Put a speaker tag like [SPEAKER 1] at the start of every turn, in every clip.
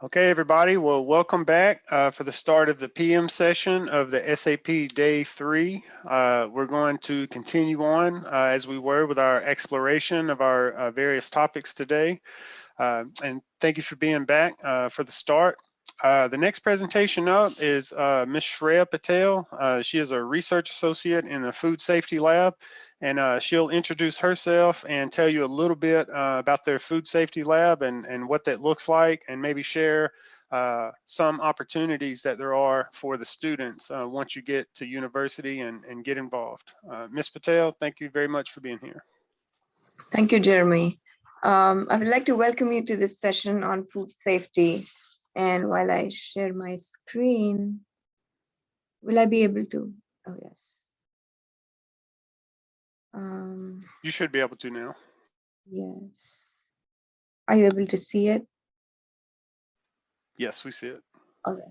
[SPEAKER 1] Okay, everybody. Well, welcome back for the start of the PM session of the SAP Day 3. We're going to continue on as we were with our exploration of our various topics today. And thank you for being back for the start. The next presentation up is Ms. Shreya Patel. She is a research associate in the Food Safety Lab, and she'll introduce herself and tell you a little bit about their Food Safety Lab and what that looks like, and maybe share some opportunities that there are for the students once you get to university and get involved. Ms. Patel, thank you very much for being here.
[SPEAKER 2] Thank you, Jeremy. I would like to welcome you to this session on food safety. And while I share my screen, will I be able to? Oh, yes.
[SPEAKER 1] You should be able to now.
[SPEAKER 2] Yes. Are you able to see it?
[SPEAKER 1] Yes, we see it.
[SPEAKER 2] Okay.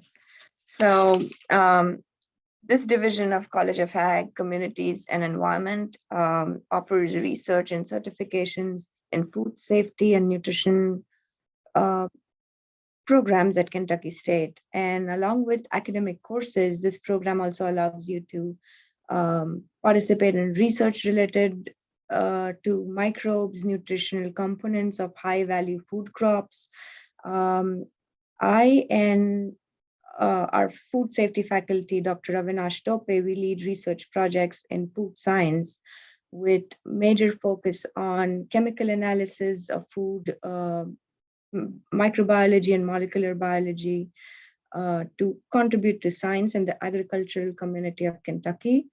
[SPEAKER 2] So this division of College of Ag, Communities and Environment offers research and certifications in food safety and nutrition programs at Kentucky State. And along with academic courses, this program also allows you to participate in research related to microbes, nutritional components of high value food crops. I and our food safety faculty, Dr. Avinash Tope, we lead research projects in food science with major focus on chemical analysis of food, microbiology and molecular biology to contribute to science and the agricultural community of Kentucky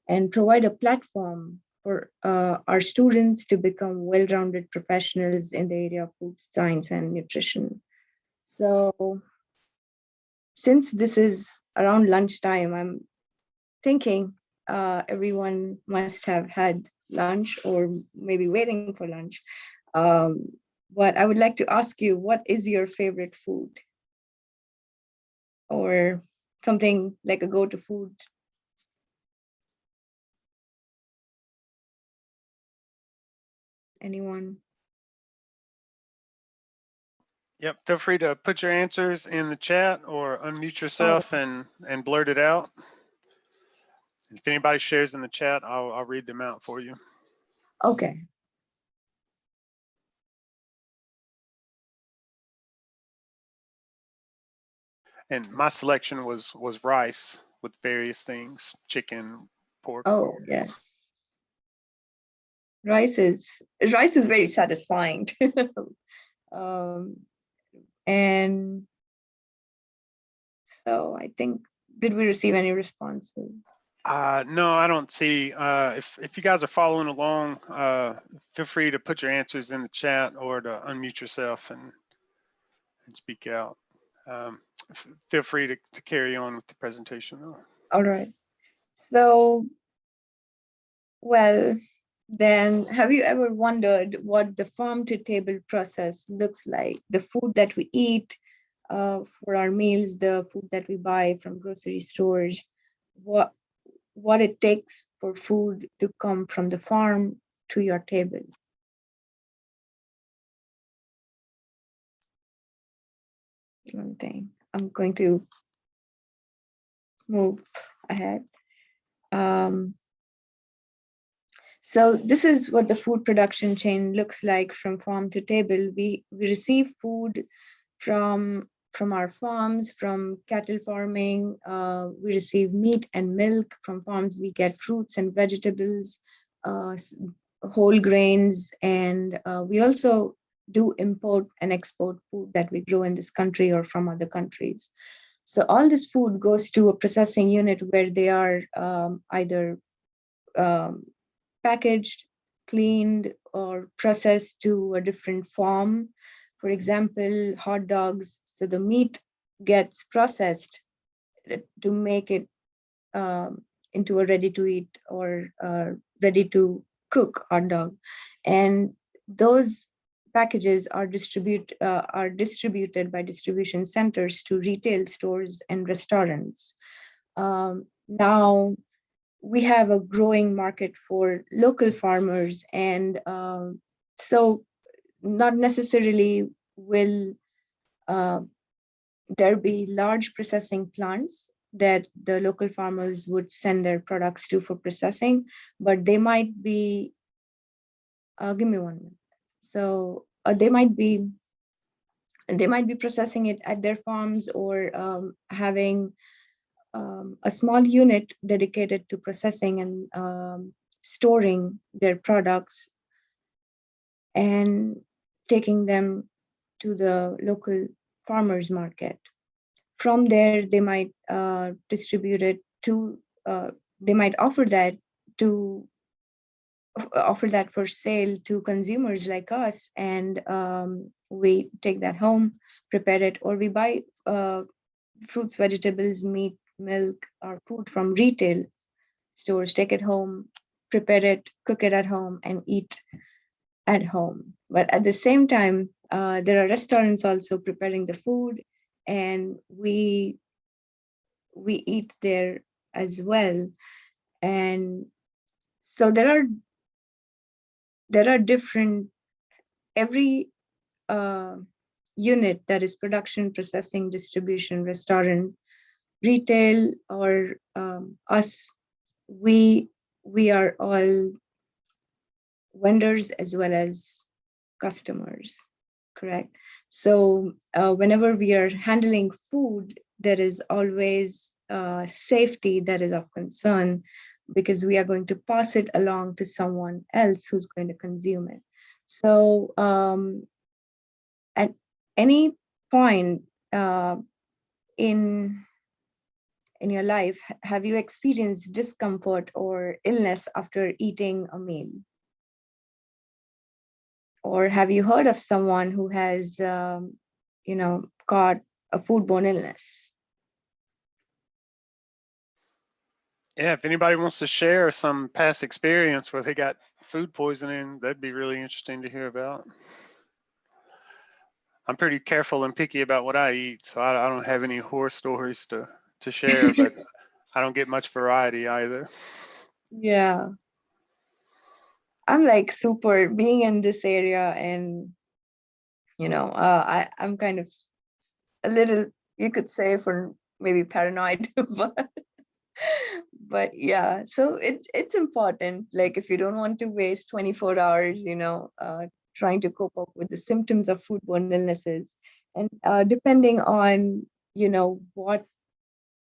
[SPEAKER 2] and provide a platform for our students to become well-rounded professionals in the area of food science and nutrition. So since this is around lunchtime, I'm thinking everyone must have had lunch or maybe waiting for lunch. But I would like to ask you, what is your favorite food? Or something like a go-to food? Anyone?
[SPEAKER 1] Yep, feel free to put your answers in the chat or unmute yourself and blurt it out. If anybody shares in the chat, I'll read them out for you.
[SPEAKER 2] Okay.
[SPEAKER 1] And my selection was rice with various things, chicken, pork.
[SPEAKER 2] Oh, yes. Rice is very satisfying. And so I think, did we receive any responses?
[SPEAKER 1] No, I don't see. If you guys are following along, feel free to put your answers in the chat or to unmute yourself and speak out. Feel free to carry on with the presentation though.
[SPEAKER 2] All right. So, well, then have you ever wondered what the farm to table process looks like? The food that we eat for our meals, the food that we buy from grocery stores, what it takes for food to come from the farm to your table. One thing, I'm going to move ahead. So this is what the food production chain looks like from farm to table. We receive food from our farms, from cattle farming. We receive meat and milk from farms. We get fruits and vegetables, whole grains, and we also do import and export food that we grow in this country or from other countries. So all this food goes to a processing unit where they are either packaged, cleaned, or processed to a different form. For example, hot dogs. So the meat gets processed to make it into a ready-to-eat or ready-to-cook hot dog, and those packages are distributed by distribution centers to retail stores and restaurants. Now we have a growing market for local farmers, and so not necessarily will there be large processing plants that the local farmers would send their products to for processing, but they might be, give me 1 minute. So they might be processing it at their farms, or having a small unit dedicated to processing and storing their products and taking them to the local farmers market. From there, they might distribute it to, they might to offer that for sale to consumers like us, and we take that home, prepare it, or we buy fruits, vegetables, meat, milk, or food from retail stores, take it home, prepare it, cook it at home, and eat at home. But at the same time, there are restaurants also preparing the food, and we eat there as well. And so there are different, every uh, unit, that is production, processing, distribution, restaurant, retail, or us, we we are all vendors as well as customers, correct? So whenever we are handling food, there is always safety that is of concern, because we are going to pass it along to someone else who's going to consume it. So at any point in in your life, have you experienced discomfort or illness after eating a meal? Or have you heard of someone who has, caught a foodborne illness?
[SPEAKER 1] Yeah, if anybody wants to share some past experience where they got food poisoning, that'd be really interesting to hear about. I'm pretty careful and picky about what I eat, so I don't have any horror stories to share, but I don't get much variety either.
[SPEAKER 2] Yeah, I'm like super being in this area, and I'm kind of a little, you could say, for maybe paranoid, but yeah. So it's important. Like, if you don't want to waste 24 hours, trying to cope up with the symptoms of foodborne illnesses, and depending on what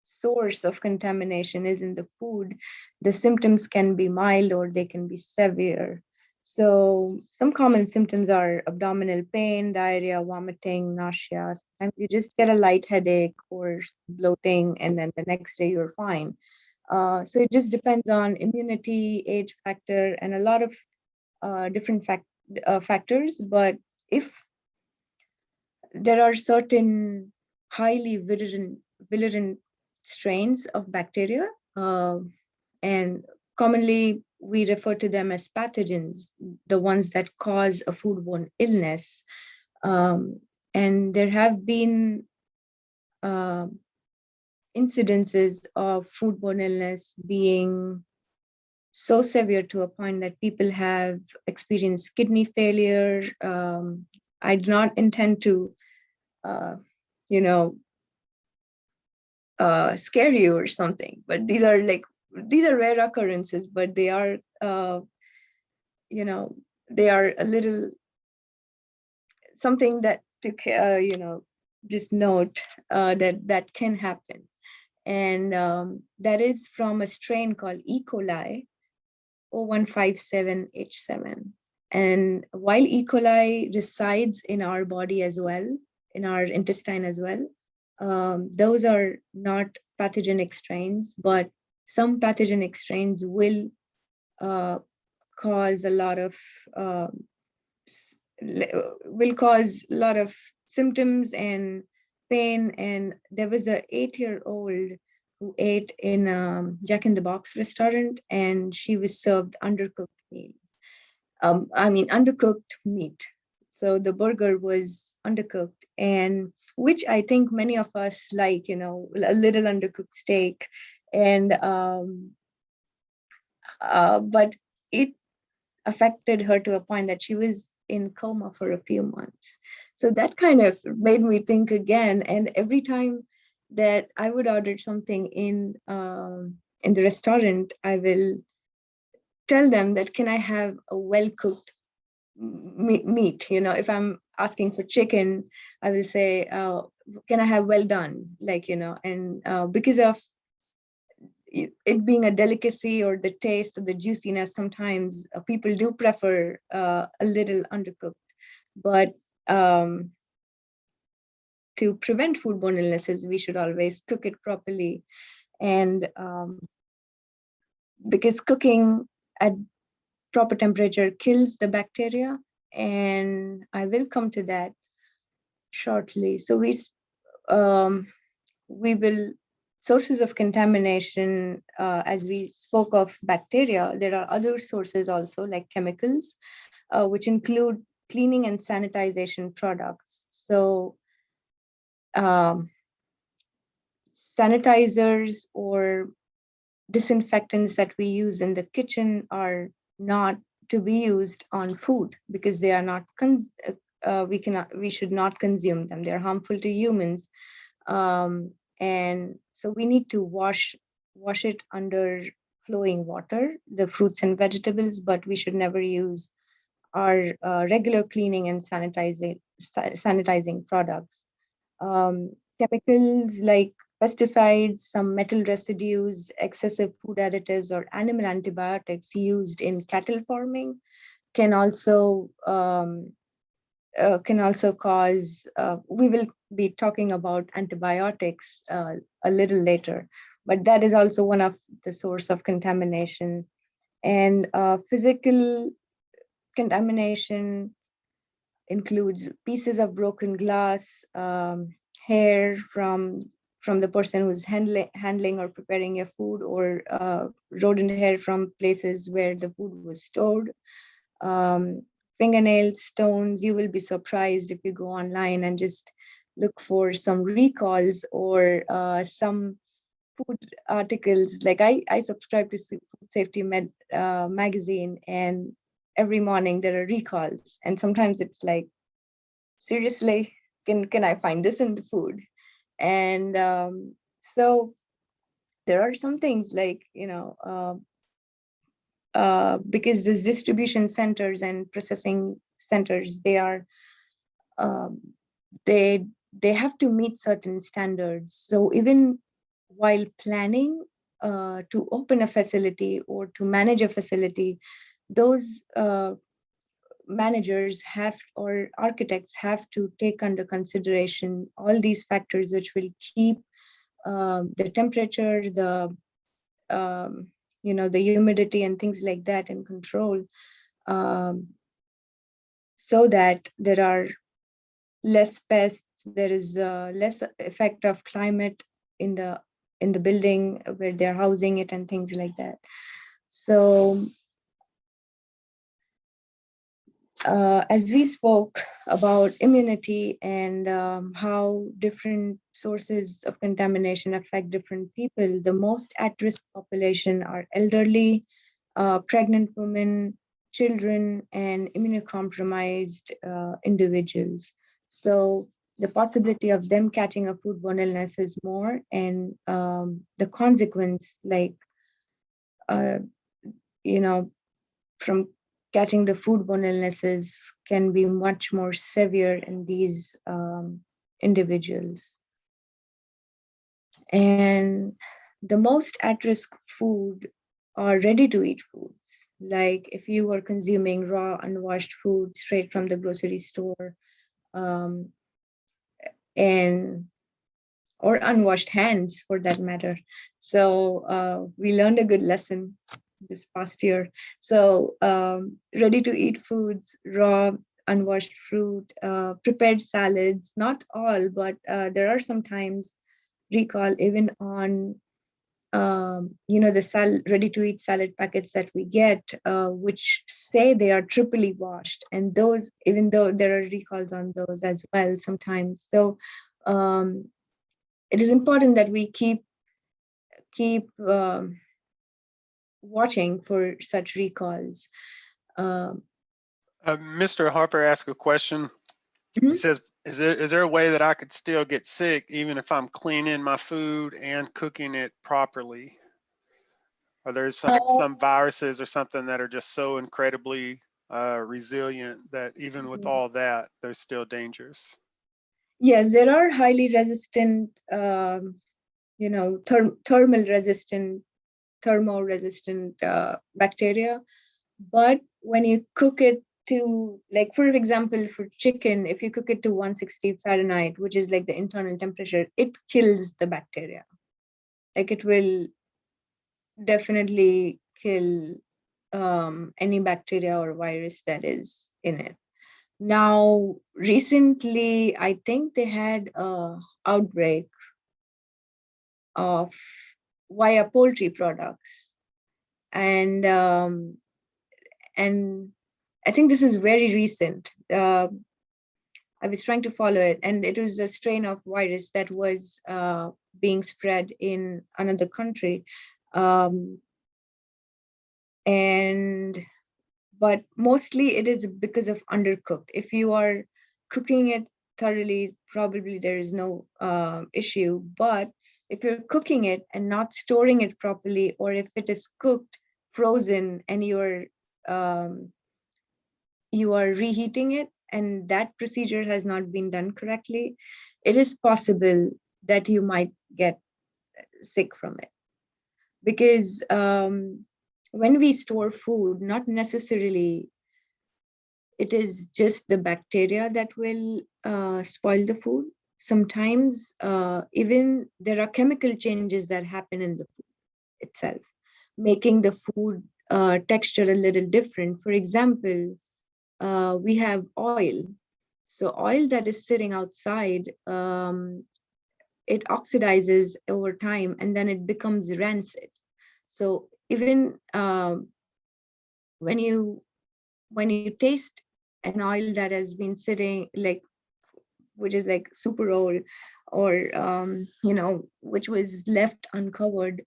[SPEAKER 2] source of contamination is in the food, the symptoms can be mild or they can be severe. So some common symptoms are abdominal pain, diarrhea, vomiting, nausea. Sometimes you just get a light headache or bloating, and then the next day you're fine. So it just depends on immunity, age factor, and a lot of different factors. But if there are certain highly virulent strains of bacteria, uh, and commonly we refer to them as pathogens, the ones that cause a foodborne illness. Um, and there have been uh, incidences of foodborne illness being so severe to a point that people have experienced kidney failure. I do not intend to, uh, you know, scare you or something, but these are rare occurrences, but they are, you know, they are a little something that to, just note that can happen. And that is from a strain called E. coli 0157H7. And while E. coli resides in our body as well, in our intestine as well, those are not pathogenic strains, but some pathogenic strains will uh, cause a lot of symptoms and pain. And there was a 8-year-old who ate in a Jack in the Box restaurant, and she was served undercooked meal. Undercooked meat. So the burger was undercooked, and which I think many of us like, a little undercooked steak. And but it affected her to a point that she was in coma for a few months. So that kind of made me think again. And every time that I would order something in the restaurant, I will tell them that, can I have a well cooked meat? You know, if I'm asking for chicken, I will say, can I have well done? Like, you know, and because of it being a delicacy or the taste or the juiciness, sometimes people do prefer a little undercooked. But to prevent foodborne illnesses, we should always cook it properly. And because cooking at proper temperature kills the bacteria, and I will come to that shortly. So we will sources of contamination, as we spoke of bacteria, there are other sources also like chemicals, which include cleaning and sanitization products. So um, sanitizers or disinfectants that we use in the kitchen are not to be used on food, because they are not we should not consume them. They're harmful to humans. And so we need to wash it under flowing water, the fruits and vegetables, but we should never use our regular cleaning and sanitizing products. Chemicals like pesticides, some metal residues, excessive food additives, or animal antibiotics used in cattle farming can also cause. We will be talking about antibiotics a little later, but that is also one of the source of contamination. And physical contamination includes pieces of broken glass, hair from the person who's handling or preparing your food, or rodent hair from places where the food was stored. Um, Fingernails, stones. You will be surprised if you go online and just look for some recalls or some food articles. Like I subscribe to Food Safety magazine, and every morning there are recalls, and sometimes it's like, seriously, can I find this in the food? And so there are some things like, because these distribution centers and processing centers, um, they they have to meet certain standards. So even while planning to open a facility or to manage a facility, those managers have, or architects have to take under consideration all these factors, which will keep the temperature, um, the humidity and things like that in control, um, so that there are less pests, there is less effect of climate in the building where they're housing it and things like that. So as we spoke about immunity and how different sources of contamination affect different people, the most at-risk population are elderly, pregnant women, children, and immunocompromised individuals. So the possibility of them catching a foodborne illness is more, and the consequence, like, uh, you know, from catching the foodborne illnesses can be much more severe in these individuals. And the most at-risk food are ready-to-eat foods. Like if you are consuming raw, unwashed food straight from the grocery store, um, and or unwashed hands for that matter. So we learned a good lesson this past year. So ready to eat foods, raw, unwashed fruit, prepared salads, not all, but there are sometimes recall even on the ready to eat salad packets that we get, which say they are triply washed, and those, even though there are recalls on those as well sometimes. So um, it is important that we keep watching for such recalls. Um,
[SPEAKER 1] Mr. Harper asked a question. He
[SPEAKER 2] Mhm.
[SPEAKER 1] says, is there a way that I could still get sick even if I'm cleaning my food and cooking it properly? Are there some viruses or something that are just so incredibly resilient that even with all that, they're still dangerous?
[SPEAKER 2] Yes, there are highly resistant, thermo-resistant bacteria. But when you cook it to, like, for example, for chicken, if you cook it to 160 Fahrenheit, which is like the internal temperature, it kills the bacteria. Like, it will definitely kill any bacteria or virus that is in it. Now, recently, I think they had a outbreak of via poultry products, and and I think this is very recent. I was trying to follow it, and it was a strain of virus that was being spread in another country, um, and but mostly it is because of undercooked. If you are cooking it thoroughly, probably there is no issue. But if you're cooking it and not storing it properly, or if it is cooked frozen and um, you are reheating it and that procedure has not been done correctly, it is possible that you might get sick from it. Because when we store food, not necessarily it is just the bacteria that will spoil the food. Sometimes even there are chemical changes that happen in the food itself, making the food texture a little different. For example, we have oil. So oil that is sitting outside, it oxidizes over time and then it becomes rancid. So even when you taste an oil that has been sitting, like, which is like super old, or which was left uncovered,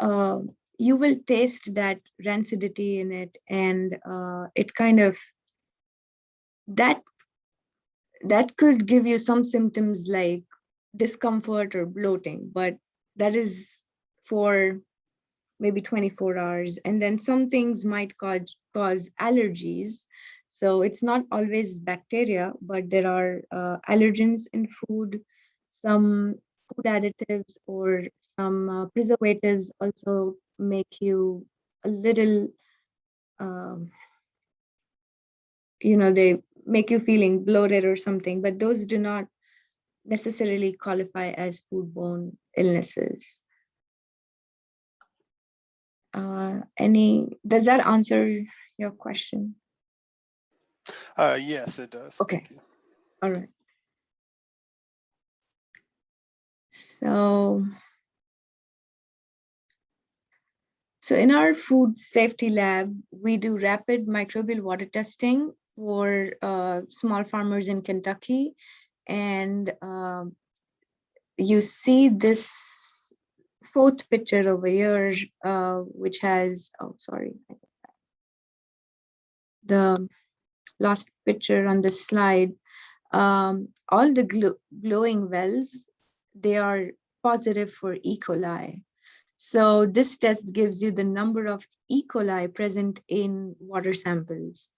[SPEAKER 2] uh, you will taste that rancidity in it, and it kind of that could give you some symptoms like discomfort or bloating, but that is for maybe 24 hours. And then some things might cause allergies. So it's not always bacteria, but there are allergens in food. Some food additives or some preservatives also make you a little, um, they make you feeling bloated or something, but those do not necessarily qualify as foodborne illnesses. Does that answer your question?
[SPEAKER 1] Yes, it does.
[SPEAKER 2] Okay.
[SPEAKER 1] Thank you.
[SPEAKER 2] All right. So in our food safety lab, we do rapid microbial water testing for small farmers in Kentucky. And you see this fourth picture over here, which has, oh, sorry, the last picture on this slide. All the glowing wells, they are positive for E. coli. So this test gives you the number of E. coli present in water samples.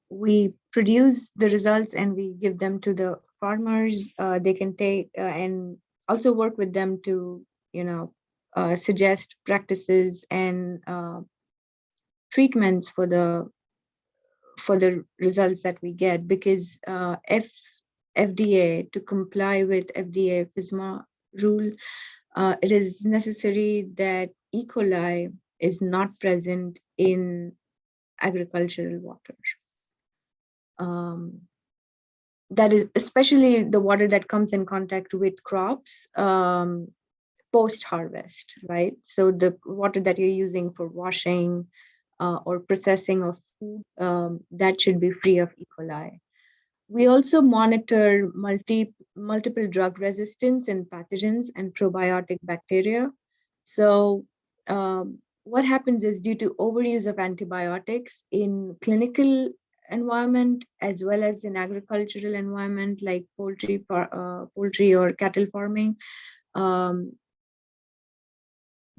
[SPEAKER 2] We produce the results and we give them to the farmers. They can take and also work with them to, suggest practices and treatments for the results that we get, because FDA, to comply with FDA FSMA rule, it is necessary that E. coli is not present in agricultural water. Um, that is especially the water that comes in contact with crops post-harvest, right? So the water that you're using for washing or processing of food, that should be free of E. coli. We also monitor multiple drug resistance in pathogens and probiotic bacteria. So what happens is, due to overuse of antibiotics in clinical environment as well as in agricultural environment like poultry or cattle farming. Um,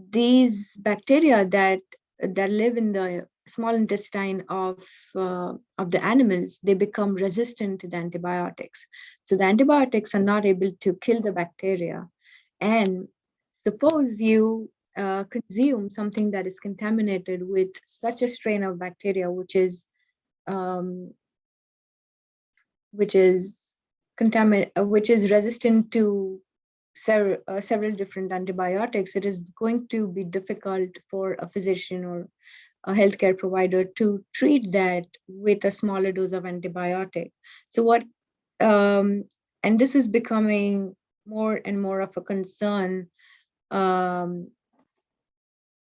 [SPEAKER 2] these bacteria that live in the small intestine of the animals, they become resistant to the antibiotics. So the antibiotics are not able to kill the bacteria. And suppose you consume something that is contaminated with such a strain of bacteria, um, which is which is resistant to several different antibiotics, it is going to be difficult for a physician or a healthcare provider to treat that with a smaller dose of antibiotic. So um, and this is becoming more and more of a concern um,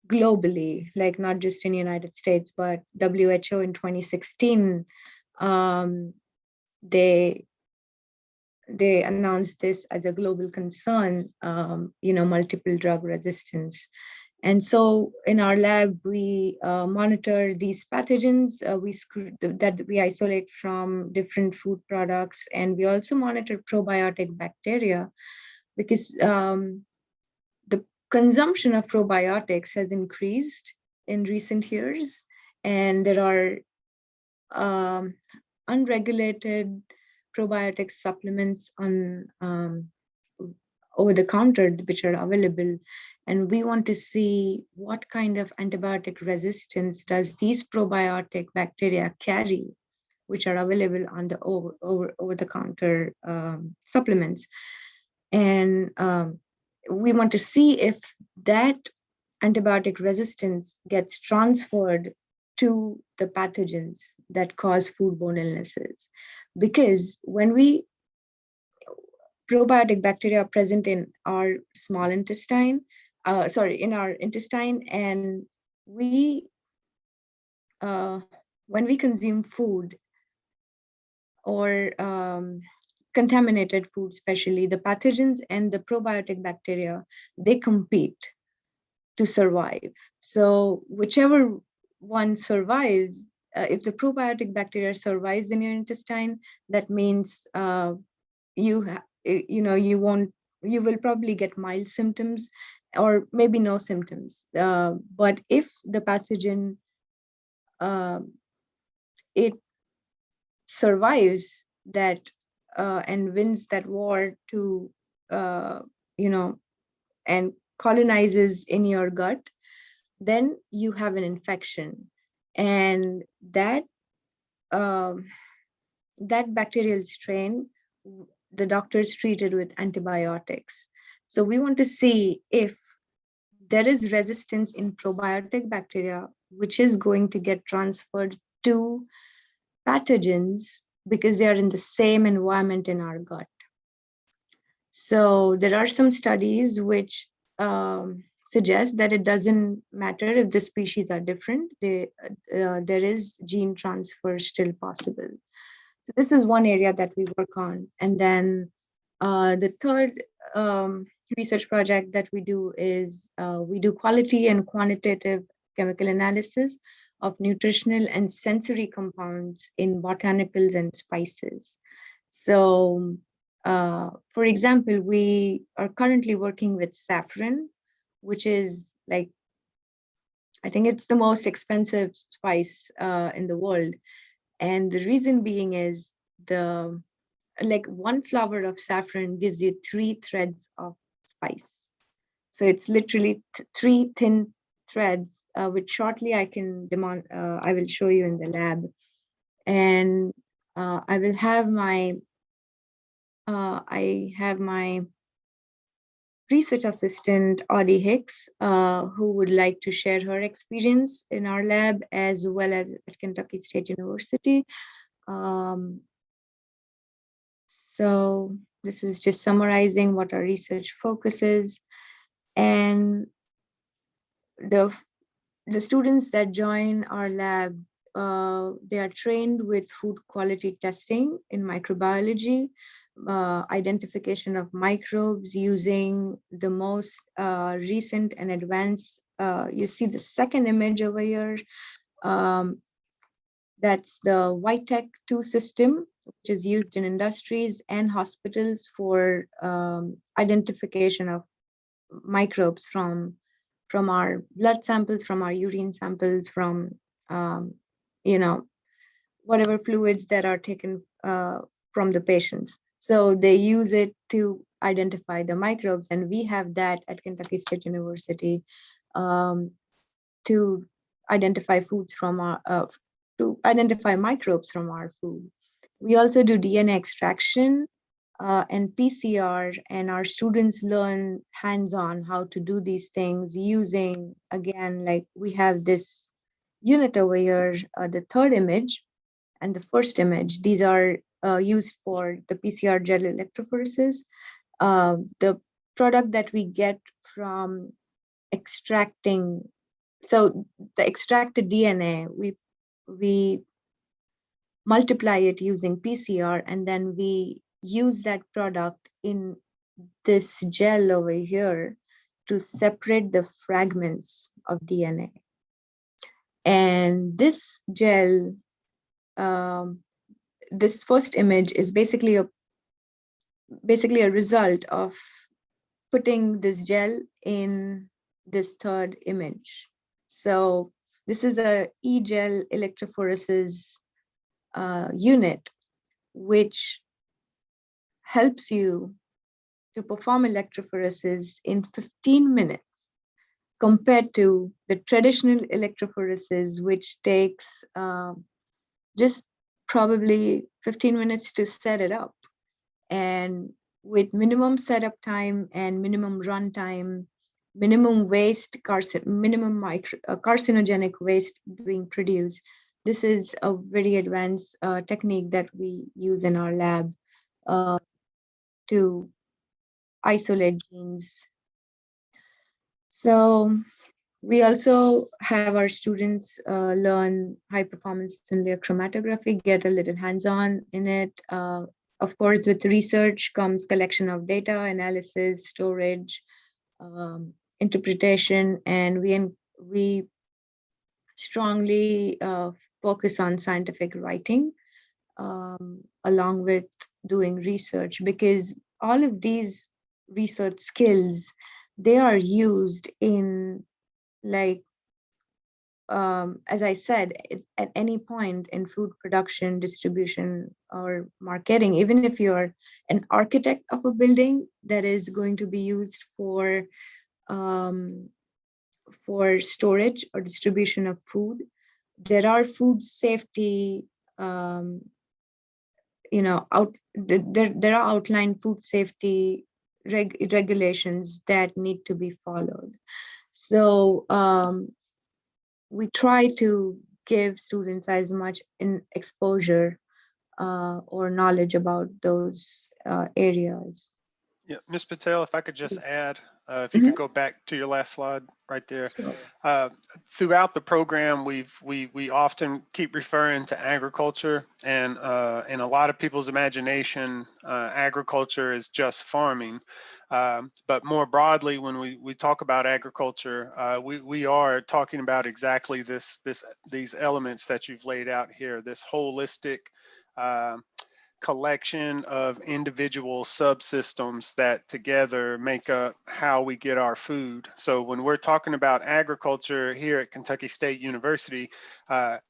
[SPEAKER 2] globally, like not just in the United States, but WHO in 2016, um, they they announced this as a global concern, multiple drug resistance. And so in our lab, we monitor these pathogens that we isolate from different food products. And we also monitor probiotic bacteria because the consumption of probiotics has increased in recent years. And there are um, unregulated probiotic supplements on over the counter which are available, and we want to see what kind of antibiotic resistance does these probiotic bacteria carry, which are available on the over the counter supplements. And we want to see if that antibiotic resistance gets transferred to the pathogens that cause foodborne illnesses. Because when we probiotic bacteria are present in our small intestine, in our intestine, and we, uh, when we consume food or contaminated food, especially the pathogens and the probiotic bacteria, they compete to survive. So whichever one survives, if the probiotic bacteria survives in your intestine, that means you will probably get mild symptoms or maybe no symptoms. But if the pathogen uh, it survives that and wins that war to uh, you know and colonizes in your gut, then you have an infection, and um, that bacterial strain, the doctors treated with antibiotics. So we want to see if there is resistance in probiotic bacteria, which is going to get transferred to pathogens because they are in the same environment in our gut. So there are some studies which suggest that it doesn't matter if the species are different. There is gene transfer still possible. So this is one area that we work on. And then the third research project that we do is we do quality and quantitative chemical analysis of nutritional and sensory compounds in botanicals and spices. So, for example, we are currently working with saffron, which is like, I think it's the most expensive spice in the world. And the reason being is the like one flower of saffron gives you 3 threads of spice. So it's literally 3 thin threads, which shortly I will show you in the lab. And I have my research assistant, Audie Hicks, who would like to share her experience in our lab as well as at Kentucky State University. So this is just summarizing what our research focuses. And the students that join our lab, they are trained with food quality testing in microbiology, identification of microbes using the most recent and advanced. You see the second image over here. Um, That's the Whitec 2 system, which is used in industries and hospitals for identification of microbes from our blood samples, from our urine samples, from um, you know whatever fluids that are taken from the patients. So they use it to identify the microbes, and we have that at Kentucky State University um, to identify foods from our to identify microbes from our food. We also do DNA extraction and PCR, and our students learn hands-on how to do these things using, again, like we have this unit over here, the third image and the first image. These are used for the PCR gel electrophoresis. The product that we get from extracting, so the extracted DNA, we multiply it using PCR, and then we use that product in this gel over here to separate the fragments of DNA. And this gel, um, this first image is basically a result of putting this gel in this third image. So this is a e-gel electrophoresis unit, which helps you to perform electrophoresis in 15 minutes compared to the traditional electrophoresis, which takes just probably 15 minutes to set it up. And with minimum setup time and minimum run time, minimum waste, minimum carcinogenic waste being produced, this is a very advanced technique that we use in our lab uh, to isolate genes. So we also have our students learn high performance linear chromatography, get a little hands-on in it. Of course, with research comes collection of data, analysis, storage, interpretation, and we strongly focus on scientific writing along with doing research, because all of these research skills, they are used in, like as I said, at any point in food production, distribution, or marketing. Even if you're an architect of a building that is going to be used um, for storage or distribution of food, there are food safety, um, there are outlined food safety regulations that need to be followed. So we try to give students as much in exposure or knowledge about those areas.
[SPEAKER 1] Yeah, Ms. Patel, if I could just add, if you could
[SPEAKER 2] Mhm.
[SPEAKER 1] go back to your last slide right there.
[SPEAKER 2] Sure.
[SPEAKER 1] Throughout the program, we often keep referring to agriculture, and in a lot of people's imagination, agriculture is just farming. But more broadly, when we talk about agriculture, we are talking about exactly these elements that you've laid out here, this holistic uh, collection of individual subsystems that together make up how we get our food. So when we're talking about agriculture here at Kentucky State University, that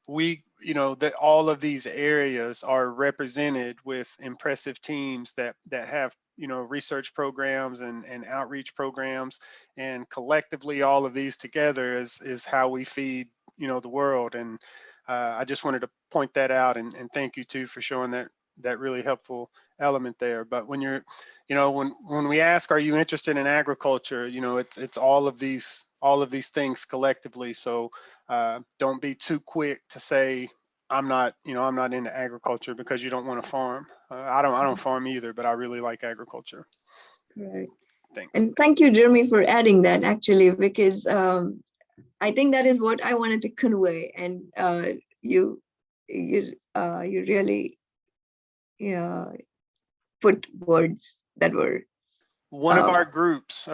[SPEAKER 1] all of these areas are represented with impressive teams that have research programs and outreach programs, and collectively all of these together is how we feed the world. And I just wanted to point that out, and thank you too for showing that really helpful element there. But when you're, when we ask, are you interested in agriculture? It's all of these things collectively. So don't be too quick to say I'm not into agriculture because you don't want to farm. I don't farm either, but I really like agriculture.
[SPEAKER 2] Right.
[SPEAKER 1] Thanks.
[SPEAKER 2] And thank you, Jeremy, for adding that, actually, because I think that is what I wanted to convey. And you really put words that were
[SPEAKER 1] One of our groups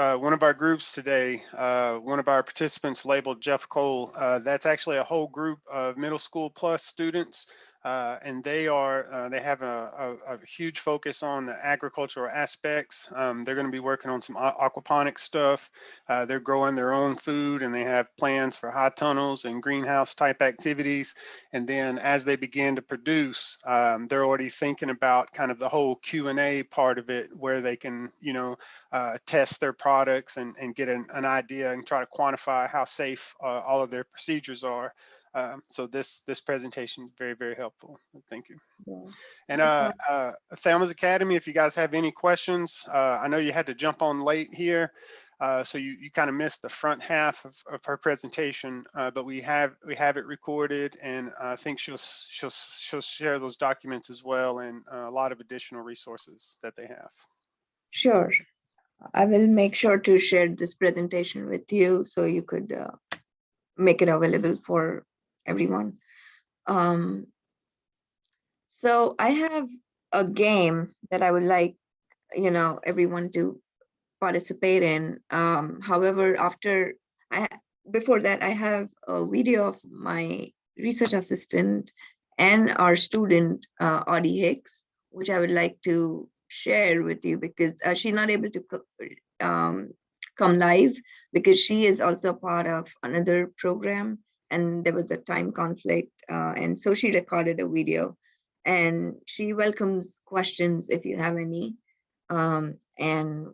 [SPEAKER 1] today, one of our participants labeled Jeff Cole. That's actually a whole group of middle school plus students, and they have a huge focus on the agricultural aspects. They're going to be working on some aquaponic stuff. They're growing their own food, and they have plans for high tunnels and greenhouse type activities. And then as they begin to produce, they're already thinking about kind of the whole Q&A part of it, where they can, test their products and get an idea and try to quantify how safe all of their procedures are. So this presentation is very, very helpful. Thank you.
[SPEAKER 2] Yeah.
[SPEAKER 1] And
[SPEAKER 2] That's why.
[SPEAKER 1] Thelma's Academy, if you guys have any questions, I know you had to jump on late here. So you kind of missed the front half of her presentation, but we have it recorded, and I think she'll share those documents as well, and a lot of additional resources that they have.
[SPEAKER 2] Sure. I will make sure to share this presentation with you so you could make it available for everyone. So I have a game that I would like, everyone to participate in. However, before that, I have a video of my research assistant and our student, Audie Hicks, which I would like to share with you because she's not able to come live because she is also part of another program and there was a time conflict. And so she recorded a video and she welcomes questions if you have any. And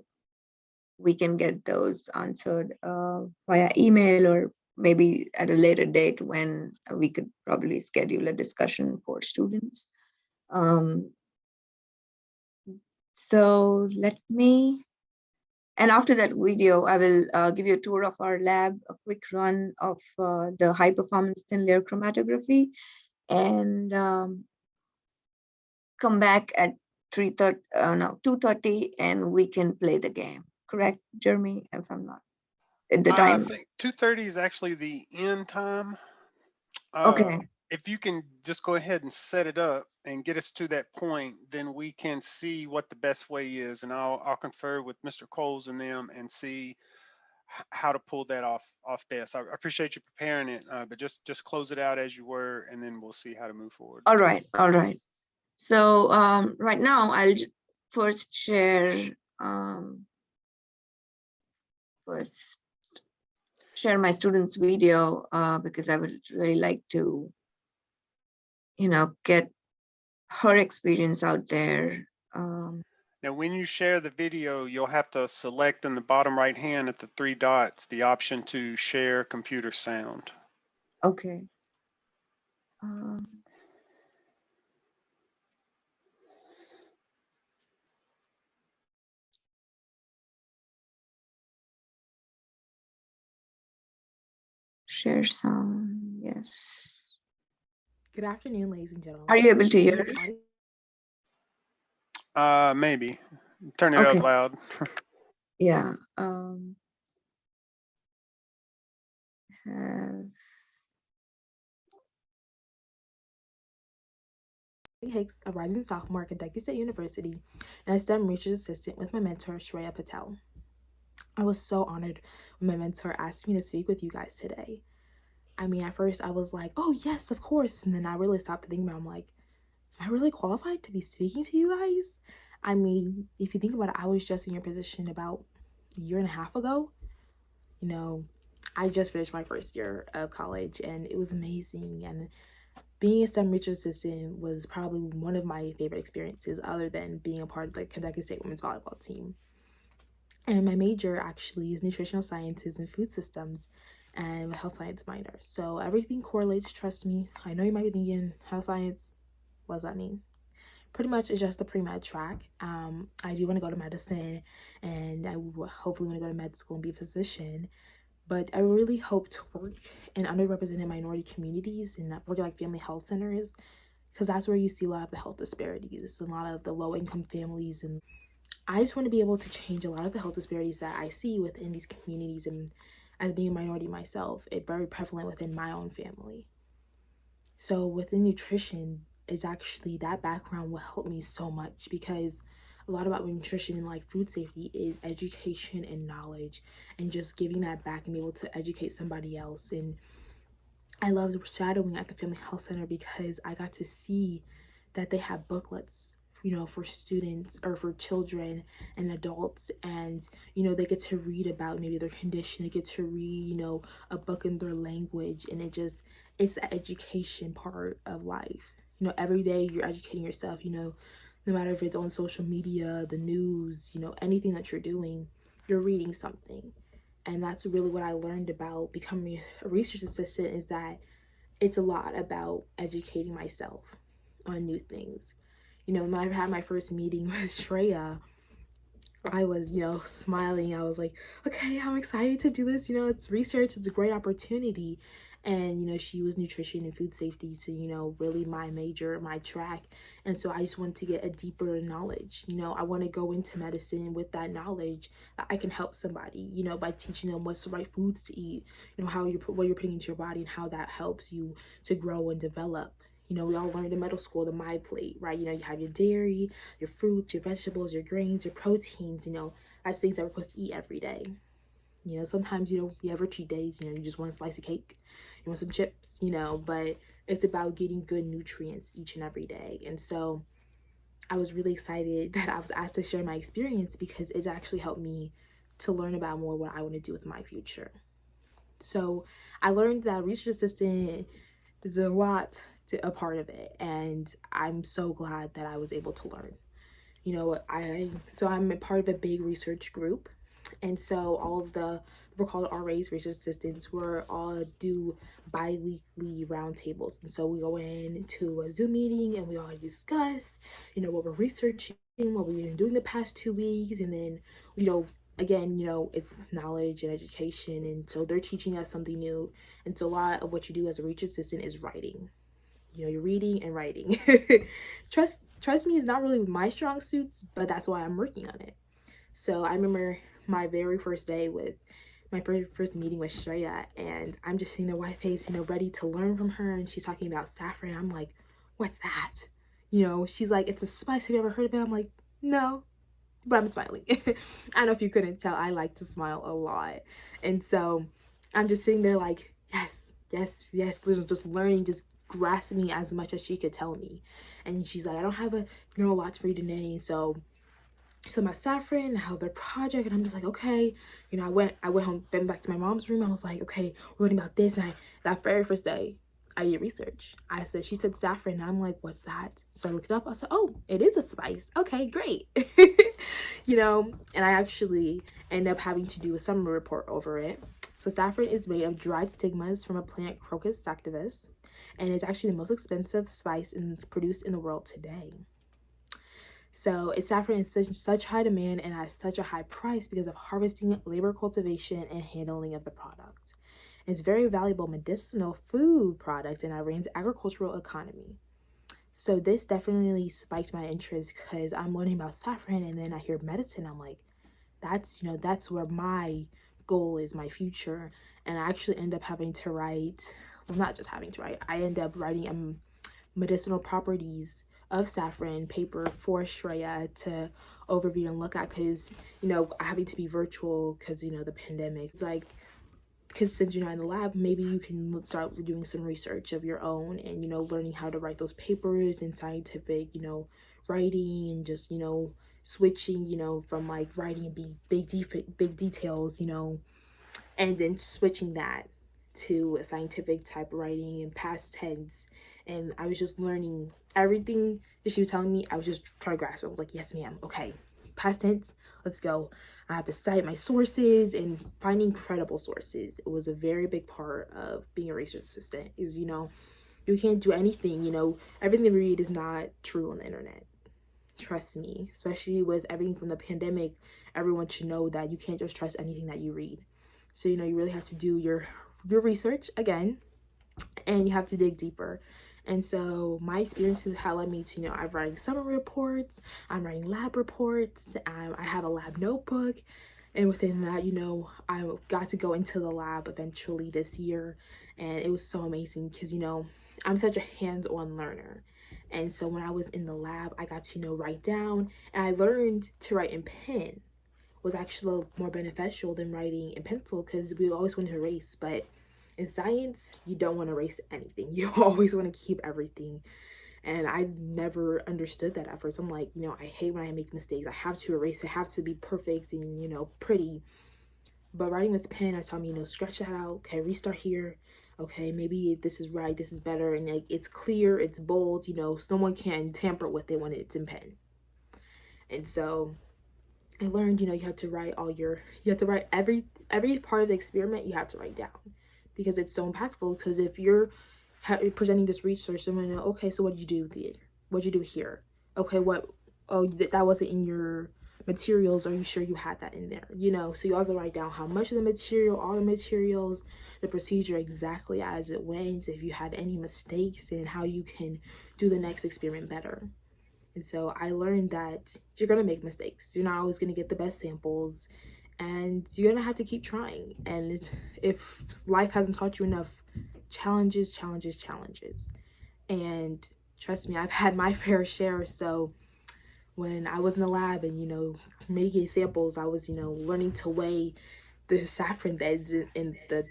[SPEAKER 2] we can get those answered via email or maybe at a later date when we could probably schedule a discussion for students. So let me, and after that video, I will give you a tour of our lab, a quick run of the high performance thin layer chromatography, and come back at 2:30, and we can play the game. Correct, Jeremy, if I'm not at the
[SPEAKER 1] I
[SPEAKER 2] time?
[SPEAKER 1] think 2:30 is actually the end time.
[SPEAKER 2] Okay.
[SPEAKER 1] If you can just go ahead and set it up and get us to that point, then we can see what the best way is, and I'll confer with Mr. Coles and them and see how to pull that off best. I appreciate you preparing it, but just close it out as you were, and then we'll see how to move forward.
[SPEAKER 2] All right. All right. So right now I'll first share my students' video because I would really like to, get her experience out there.
[SPEAKER 1] Now, when you share the video, you'll have to select in the bottom right hand at the three dots the option to share computer sound.
[SPEAKER 2] Okay. Share sound, yes.
[SPEAKER 3] Good afternoon, ladies and gentlemen.
[SPEAKER 2] Are you able to hear?
[SPEAKER 1] Maybe. Turn it
[SPEAKER 2] Okay.
[SPEAKER 1] up loud.
[SPEAKER 2] Yeah.
[SPEAKER 3] Hicks, a rising sophomore at Kentucky State University, and a STEM research assistant with my mentor, Shreya Patel. I was so honored when my mentor asked me to speak with you guys today. I mean, at first I was like, oh yes, of course. And then I really stopped to think about it. I'm like, am I really qualified to be speaking to you guys? I mean, if you think about it, I was just in your position about a year and a half ago. I just finished my first year of college and it was amazing. And being a STEM research assistant was probably one of my favorite experiences other than being a part of the Kentucky State women's volleyball team. And my major actually is nutritional sciences and food systems and a health science minor. So everything correlates, trust me. I know you might be thinking, health science, what does that mean? Pretty much it's just a pre-med track. I do want to go to medicine and I hopefully want to go to med school and be a physician. But I really hope to work in underrepresented minority communities and work at like family health centers because that's where you see a lot of the health disparities, a lot of the low-income families. And I just want to be able to change a lot of the health disparities that I see within these communities. And as being a minority myself, it's very prevalent within my own family. So within nutrition, is actually that background will help me so much because a lot about nutrition and like food safety is education and knowledge, and just giving that back and be able to educate somebody else. And I loved shadowing at the Family Health Center because I got to see that they have booklets, for students or for children and adults. And, they get to read about maybe their condition. They get to read, a book in their language. And it's the education part of life. Every day you're educating yourself, no matter if it's on social media, the news, anything that you're doing, you're reading something. And that's really what I learned about becoming a research assistant, is that it's a lot about educating myself on new things. When I had my first meeting with Shreya, I was, smiling. I was like, okay, I'm excited to do this. It's research. It's a great opportunity. And, she was nutrition and food safety. So, really my major, my track. And so I just wanted to get a deeper knowledge. I want to go into medicine with that knowledge that I can help somebody, by teaching them what's the right foods to eat, what you're putting into your body and how that helps you to grow and develop. We all learned in middle school the My Plate, right? You have your dairy, your fruits, your vegetables, your grains, your proteins, that's things that we're supposed to eat every day. Sometimes, you have cheat days, you just want a slice of cake, you want some chips, but it's about getting good nutrients each and every day. And so I was really excited that I was asked to share my experience, because it's actually helped me to learn about more what I want to do with my future. So I learned that research assistant is a lot to a part of it, and I'm so glad that I was able to learn. I'm a part of a big research group, and so all of we're called RAs, research assistants. We're all do bi-weekly roundtables, and so we go into a Zoom meeting and we all discuss, what we're researching, what we've been doing the past 2 weeks, and then, again, it's knowledge and education, and so they're teaching us something new. And so a lot of what you do as a research assistant is writing. You're reading and writing. Trust me, it's not really my strong suits, but that's why I'm working on it. So I remember my very first day with my first meeting with Shreya, and I'm just sitting there white face, ready to learn from her. And she's talking about saffron. I'm like, what's that? She's like, it's a spice. Have you ever heard of it? I'm like, no, but I'm smiling. I don't know if you couldn't tell, I like to smile a lot. And so I'm just sitting there like, yes, just learning, just grasping as much as she could tell me. And she's like, I don't have a lot for you today. So my saffron, how their project, and I'm just like, okay. I went home, then back to my mom's room. I was like, okay, we're learning about this. And that very first day, I did research. She said saffron, and I'm like, what's that? So I looked it up. I said, oh, it is a spice. Okay, great. And I actually end up having to do a summary report over it. So saffron is made of dried stigmas from a plant, Crocus sativus, and it's actually the most expensive spice produced in the world today. So saffron is such high demand and at such a high price because of harvesting, labor, cultivation, and handling of the product. It's a very valuable medicinal food product in Iran's agricultural economy. So this definitely spiked my interest, because I'm learning about saffron, and then I hear medicine. I'm like, that's where my goal is, my future. And I actually end up having to write, well, not just having to write, I end up writing medicinal properties of saffron paper for Shreya to overview and look at, because having to be virtual because the pandemic. It's like, because since you're not in the lab, maybe you can start doing some research of your own, and learning how to write those papers in scientific writing, and just switching from like writing big details, and then switching that to a scientific type writing and past tense. And I was just learning everything that she was telling me. I was just trying to grasp it. I was like, yes, ma'am. Okay, past tense, let's go. I have to cite my sources and finding credible sources. It was a very big part of being a research assistant, is, you can't do anything, everything we read is not true on the internet. Trust me, especially with everything from the pandemic, everyone should know that you can't just trust anything that you read. So, you really have to do your research again, and you have to dig deeper. And so my experiences have led me to, I'm writing summary reports, I'm writing lab reports, I have a lab notebook. And within that, I got to go into the lab eventually this year. And it was so amazing because, I'm such a hands-on learner. And so when I was in the lab, I got to, write down, and I learned to write in pen was actually more beneficial than writing in pencil, because we always want to erase. But in science, you don't want to erase anything. You always want to keep everything. And I never understood that at first. I'm like, I hate when I make mistakes. I have to erase it, have to be perfect and, pretty. But writing with the pen has taught me, scratch that out. Okay, restart here. Okay, maybe this is right, this is better. And like, it's clear, it's bold, someone can tamper with it when it's in pen. And so I learned, you have to write every part of the experiment, you have to write down, because it's so impactful. Because if you're presenting this research, someone know, okay, so what did you do there? What did you do here? Okay, that wasn't in your materials. Are you sure you had that in there? So you also write down how much of the material, all the materials, the procedure exactly as it went, if you had any mistakes, and how you can do the next experiment better. And so I learned that you're going to make mistakes. You're not always going to get the best samples, and you're going to have to keep trying. And if life hasn't taught you enough, challenges. And trust me, I've had my fair share. So when I was in the lab and, making samples, I was, learning to weigh the saffron threads, and the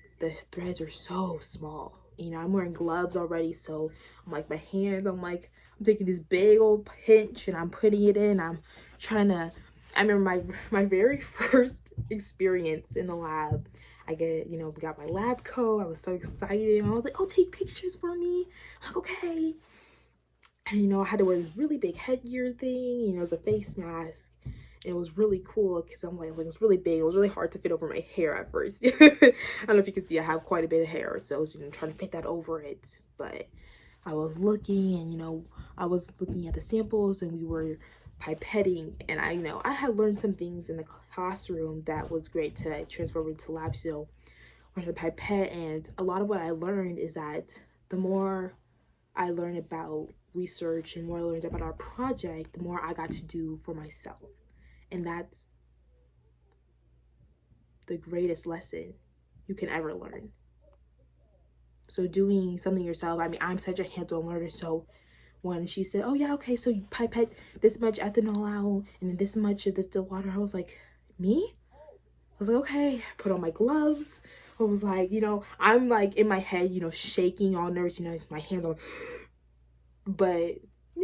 [SPEAKER 3] threads are so small. I'm wearing gloves already, so I'm like, my hands, I'm taking this big old pinch and I'm putting it in. I remember my very first experience in the lab. I got my lab coat. I was so excited. I was like, oh, take pictures for me. I'm like, okay. And I had to wear this really big headgear thing. It was a face mask. And it was really cool because I'm like, it was really big. It was really hard to fit over my hair at first. I don't know if you can see, I have quite a bit of hair, so I was trying to fit that over it. But I was looking, and I was looking at the samples, and we were pipetting, and I had learned some things in the classroom that was great to transfer over to lab. So we're gonna pipette, and a lot of what I learned is that the more I learned about research and more I learned about our project, the more I got to do for myself. And that's the greatest lesson you can ever learn. So doing something yourself, I'm such a hands-on learner, so when she said, oh yeah, okay, so you pipette this much ethanol out and then this much of distilled water, I was like, me? I was like, okay, put on my gloves. I was like, I'm like in my head, shaking, all nervous, my hands on. But,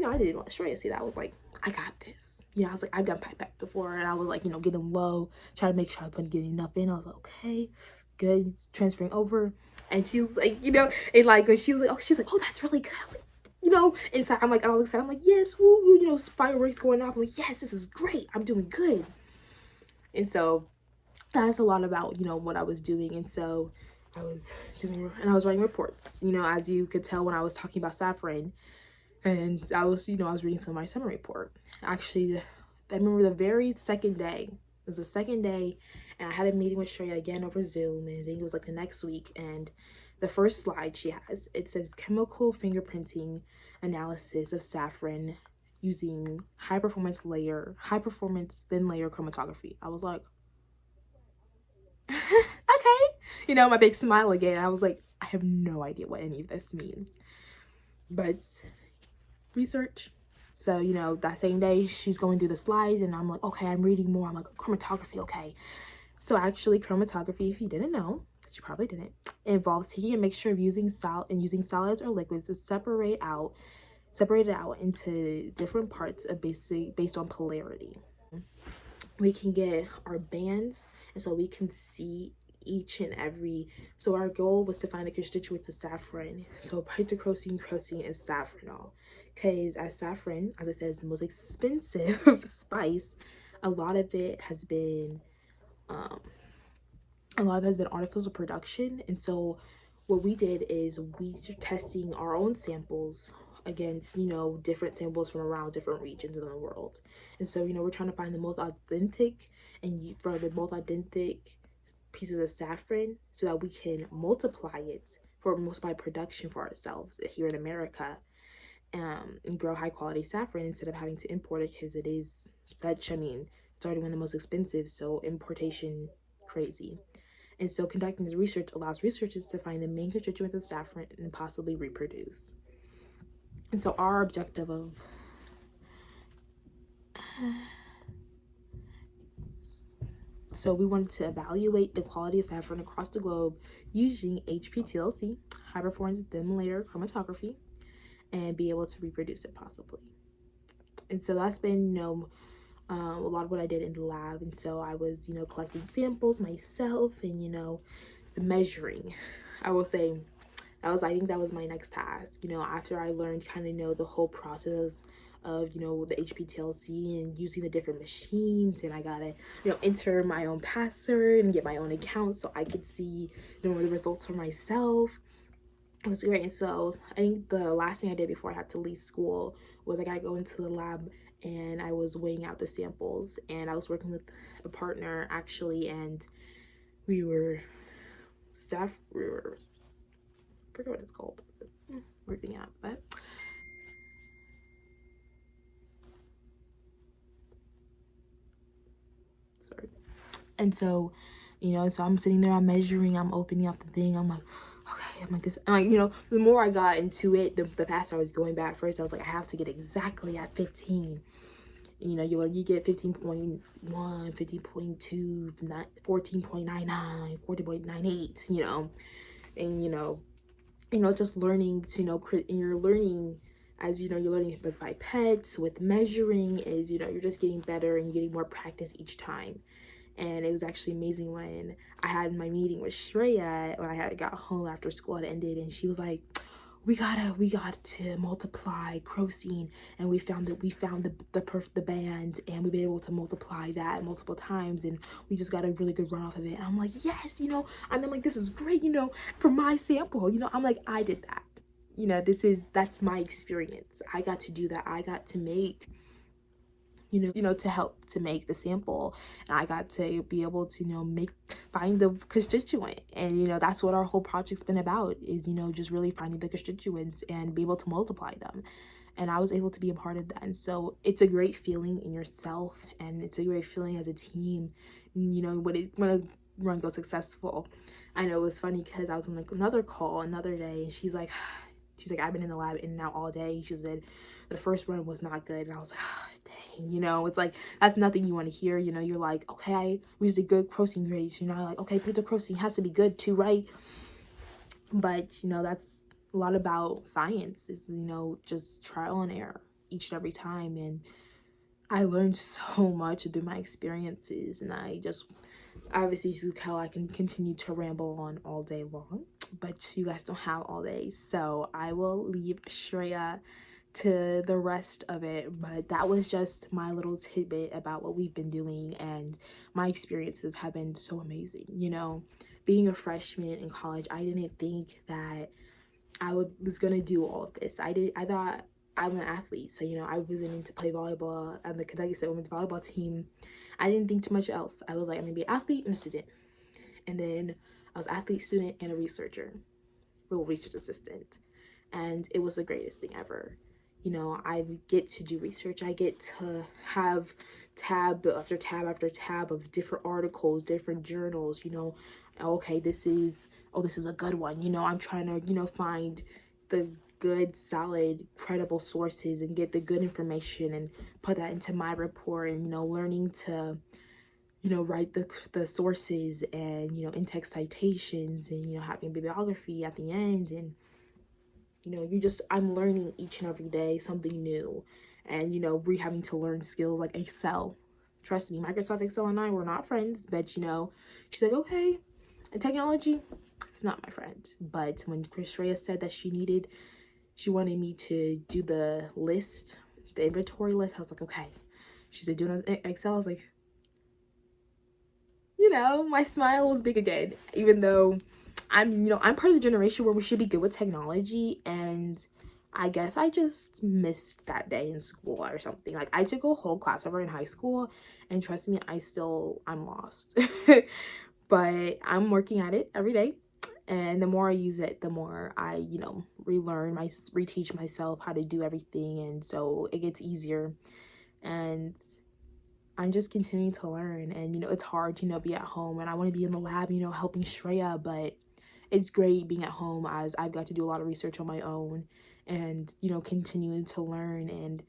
[SPEAKER 3] I didn't let Shreya see that. I was like, I got this. I was like, I've done pipette before, and I was like, getting low, trying to make sure I couldn't get enough in. I was like, okay, good, transferring over. And she was like, and like, when she's like, oh, that's really good. I was like, inside, I'm like, all excited. I'm like, yes, woo, fireworks going off. I'm like, yes, this is great. I'm doing good. And so that's a lot about, what I was doing. And so I was writing reports, as you could tell when I was talking about saffron. And I was, I was reading some of my summer report. Actually, I remember the very second day. It was the second day, and I had a meeting with Shreya again over Zoom, and I think it was like the next week. And the first slide she has, it says chemical fingerprinting analysis of saffron using high performance thin layer chromatography. I was like, okay, my big smile again. I was like, I have no idea what any of this means, but research. So that same day she's going through the slides, and I'm like, okay, I'm reading more. I'm like, chromatography, okay. So actually, chromatography, if you didn't know, which you probably didn't, involves taking a mixture of using solids or liquids to separate it out into different parts of based on polarity. We can get our bands, and so we can see each and every. So our goal was to find the constituents of saffron, so pentacrosine, crosine, and saffronol. Because as saffron, as I said, is the most expensive spice, a lot of it has been artificial production. And so what we did is we started testing our own samples against different samples from around different regions in the world. And so we're trying to find the most authentic pieces of saffron, so that we can multiply production for ourselves here in America, and grow high quality saffron instead of having to import it, because it is it's already one of the most expensive, so importation crazy. And so conducting this research allows researchers to find the main constituents of saffron and possibly reproduce. And so our objective so we wanted to evaluate the quality of saffron across the globe using HPTLC, high performance thin layer chromatography, and be able to reproduce it possibly. And so that's been, a lot of what I did in the lab. And so I was, collecting samples myself and, the measuring. I will say I think that was my next task, after I learned the whole process of, the HPTLC and using the different machines, and I gotta, enter my own password and get my own account so I could see, the results for myself. It was great. And so I think the last thing I did before I had to leave school was I gotta go into the lab, and I was weighing out the samples, and I was working with a partner actually, and we were I forget what it's called, working out, but sorry. And so, so I'm sitting there, I'm measuring, I'm opening up the thing, I'm like, okay, I'm like this, and the more I got into it, the faster I was going back. First I was like, I have to get exactly at 15. You get 15.1, 15.2, 14.99, 14.98, and just learning to, and you're learning as, you're learning with pipettes, with measuring, is, you're just getting better and getting more practice each time. And it was actually amazing when I had my meeting with Shreya when I got home after school had ended, and she was like, we got to multiply crocine, and we found the band, and we've been able to multiply that multiple times, and we just got a really good run off of it. And I'm like, yes, and I'm like, this is great, for my sample, I'm like, I did that, that's my experience. I got to do that. I got to make, to help to make the sample, and I got to be able to, find the constituent. And, that's what our whole project's been about, is, just really finding the constituents and be able to multiply them. And I was able to be a part of that. And so it's a great feeling in yourself, and it's a great feeling as a team, when a run goes successful. I know it was funny because I was on another call another day, and she's like, I've been in the lab in and out all day. She said the first run was not good, and I was like, dang, it's like, that's nothing you want to hear. You're like, okay, we used a good crocine grades, like, okay, crocine has to be good too, right? But that's a lot about science, is just trial and error each and every time. And I learned so much through my experiences, and I just obviously, you can tell I can continue to ramble on all day long, but you guys don't have all day, so I will leave Shreya to the rest of it. But that was just my little tidbit about what we've been doing, and my experiences have been so amazing. Being a freshman in college, I didn't think that I was gonna do all of this. I thought I'm an athlete, so I was in to play volleyball on the Kentucky State women's volleyball team. I didn't think too much else. I was like, I'm gonna be an athlete and a student. And then I was athlete, student, and a researcher, research assistant. And it was the greatest thing ever. I get to do research. I get to have tab after tab after tab of different articles, different journals, okay, this is a good one. I'm trying to, find the good, solid, credible sources and get the good information and put that into my report, and, learning to, write the sources and, in-text citations, and, having bibliography at the end. And I'm learning each and every day something new, and having to learn skills like Excel. Trust me, Microsoft Excel and I were not friends, but she's like, okay, and technology, it's not my friend. But when Shreya said that she wanted me to do the list, the inventory list, I was like, okay. She said, doing Excel. I was like, my smile was big again, even though I'm part of the generation where we should be good with technology, and I guess I just missed that day in school or something. Like, I took a whole class over in high school, and trust me, I'm lost. But I'm working at it every day, and the more I use it, the more I, reteach myself how to do everything, and so it gets easier. And I'm just continuing to learn, and it's hard to be at home, and I want to be in the lab, helping Shreya, but it's great being at home, as I've got to do a lot of research on my own, and, you know, continuing to learn. And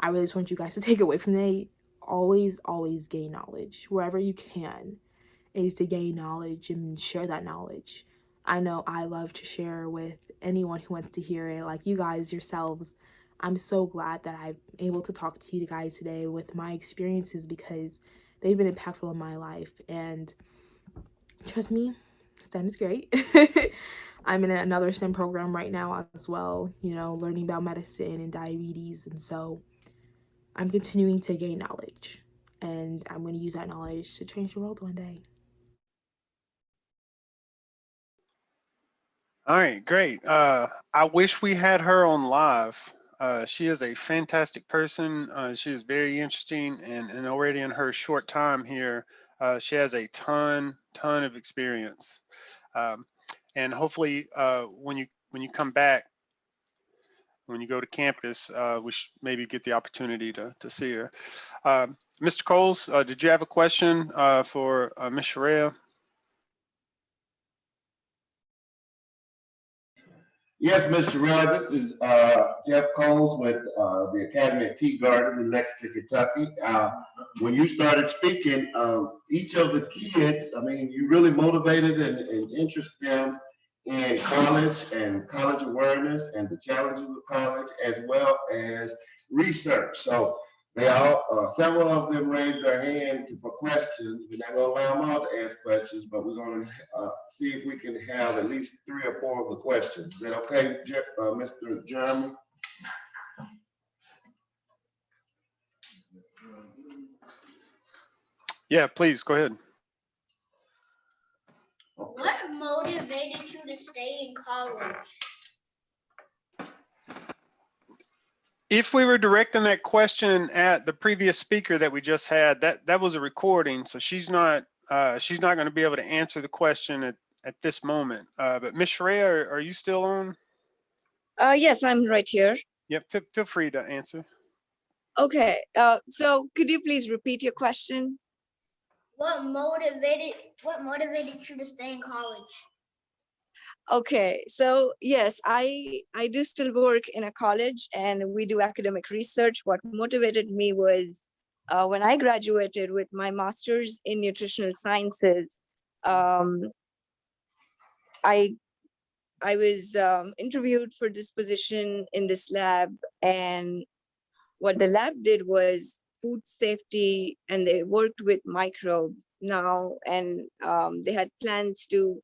[SPEAKER 3] I really just want you guys to take away from today, always gain knowledge wherever you can, is to gain knowledge and share that knowledge. I know I love to share with anyone who wants to hear it, like you guys yourselves. I'm so glad that I'm able to talk to you guys today with my experiences, because they've been impactful in my life. And trust me, STEM is great. I'm in another STEM program right now as well, you know, learning about medicine and diabetes. And so I'm continuing to gain knowledge, and I'm going to use that knowledge to change the world one day.
[SPEAKER 1] All right, great. I wish we had her on live. She is a fantastic person. She is very interesting, and already in her short time here, she has a ton of experience. Um, and hopefully, when you come back, when you go to campus, we should maybe get the opportunity to see her. Mr. Coles, did you have a question for Ms. Sherelle?
[SPEAKER 4] Yes, Mr. Rudd, this is Jeff Coles with the Academy at Tea Garden in Lexington, Kentucky. When you started speaking, each of the kids, I mean, you really motivated and interested them in college and college awareness and the challenges of college, as well as research. So they all, several of them raised their hands for questions. We're not going to allow them all to ask questions, but we're going to see if we can have at least 3 or 4 of the questions. Is that okay, Mr. Jeremy?
[SPEAKER 1] Yeah, please go ahead.
[SPEAKER 5] What motivated you to stay in college?
[SPEAKER 1] If we were directing that question at the previous speaker that we just had, that was a recording, so she's not going to be able to answer the question at this moment. But Ms. Sherelle, are you still on?
[SPEAKER 2] Yes, I'm right here.
[SPEAKER 1] Yep, feel free to answer.
[SPEAKER 2] Okay, so could you please repeat your question?
[SPEAKER 5] What motivated you to stay in college?
[SPEAKER 2] Okay, so yes, I do still work in a college and we do academic research. What motivated me was when I graduated with my master's in nutritional sciences, um, I was interviewed for this position in this lab, and what the lab did was food safety, and they worked with microbes now, and they had plans to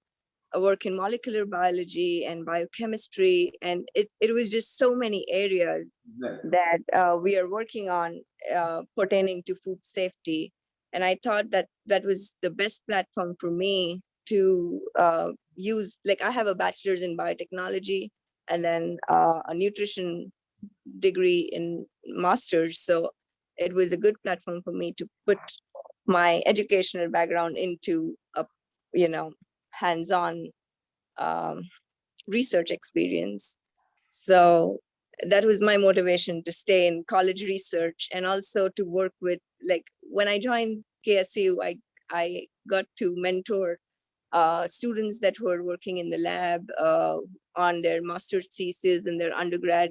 [SPEAKER 2] work in molecular biology and biochemistry, and it was just so many areas that we are working on pertaining to food safety. And I thought that that was the best platform for me to use. Like, I have a bachelor's in biotechnology and then a nutrition degree in master's, so it was a good platform for me to put my educational background into a, you know, hands-on research experience. So that was my motivation to stay in college research, and also to work with, like, when I joined KSU, I got to mentor students that were working in the lab on their master's thesis and their undergrad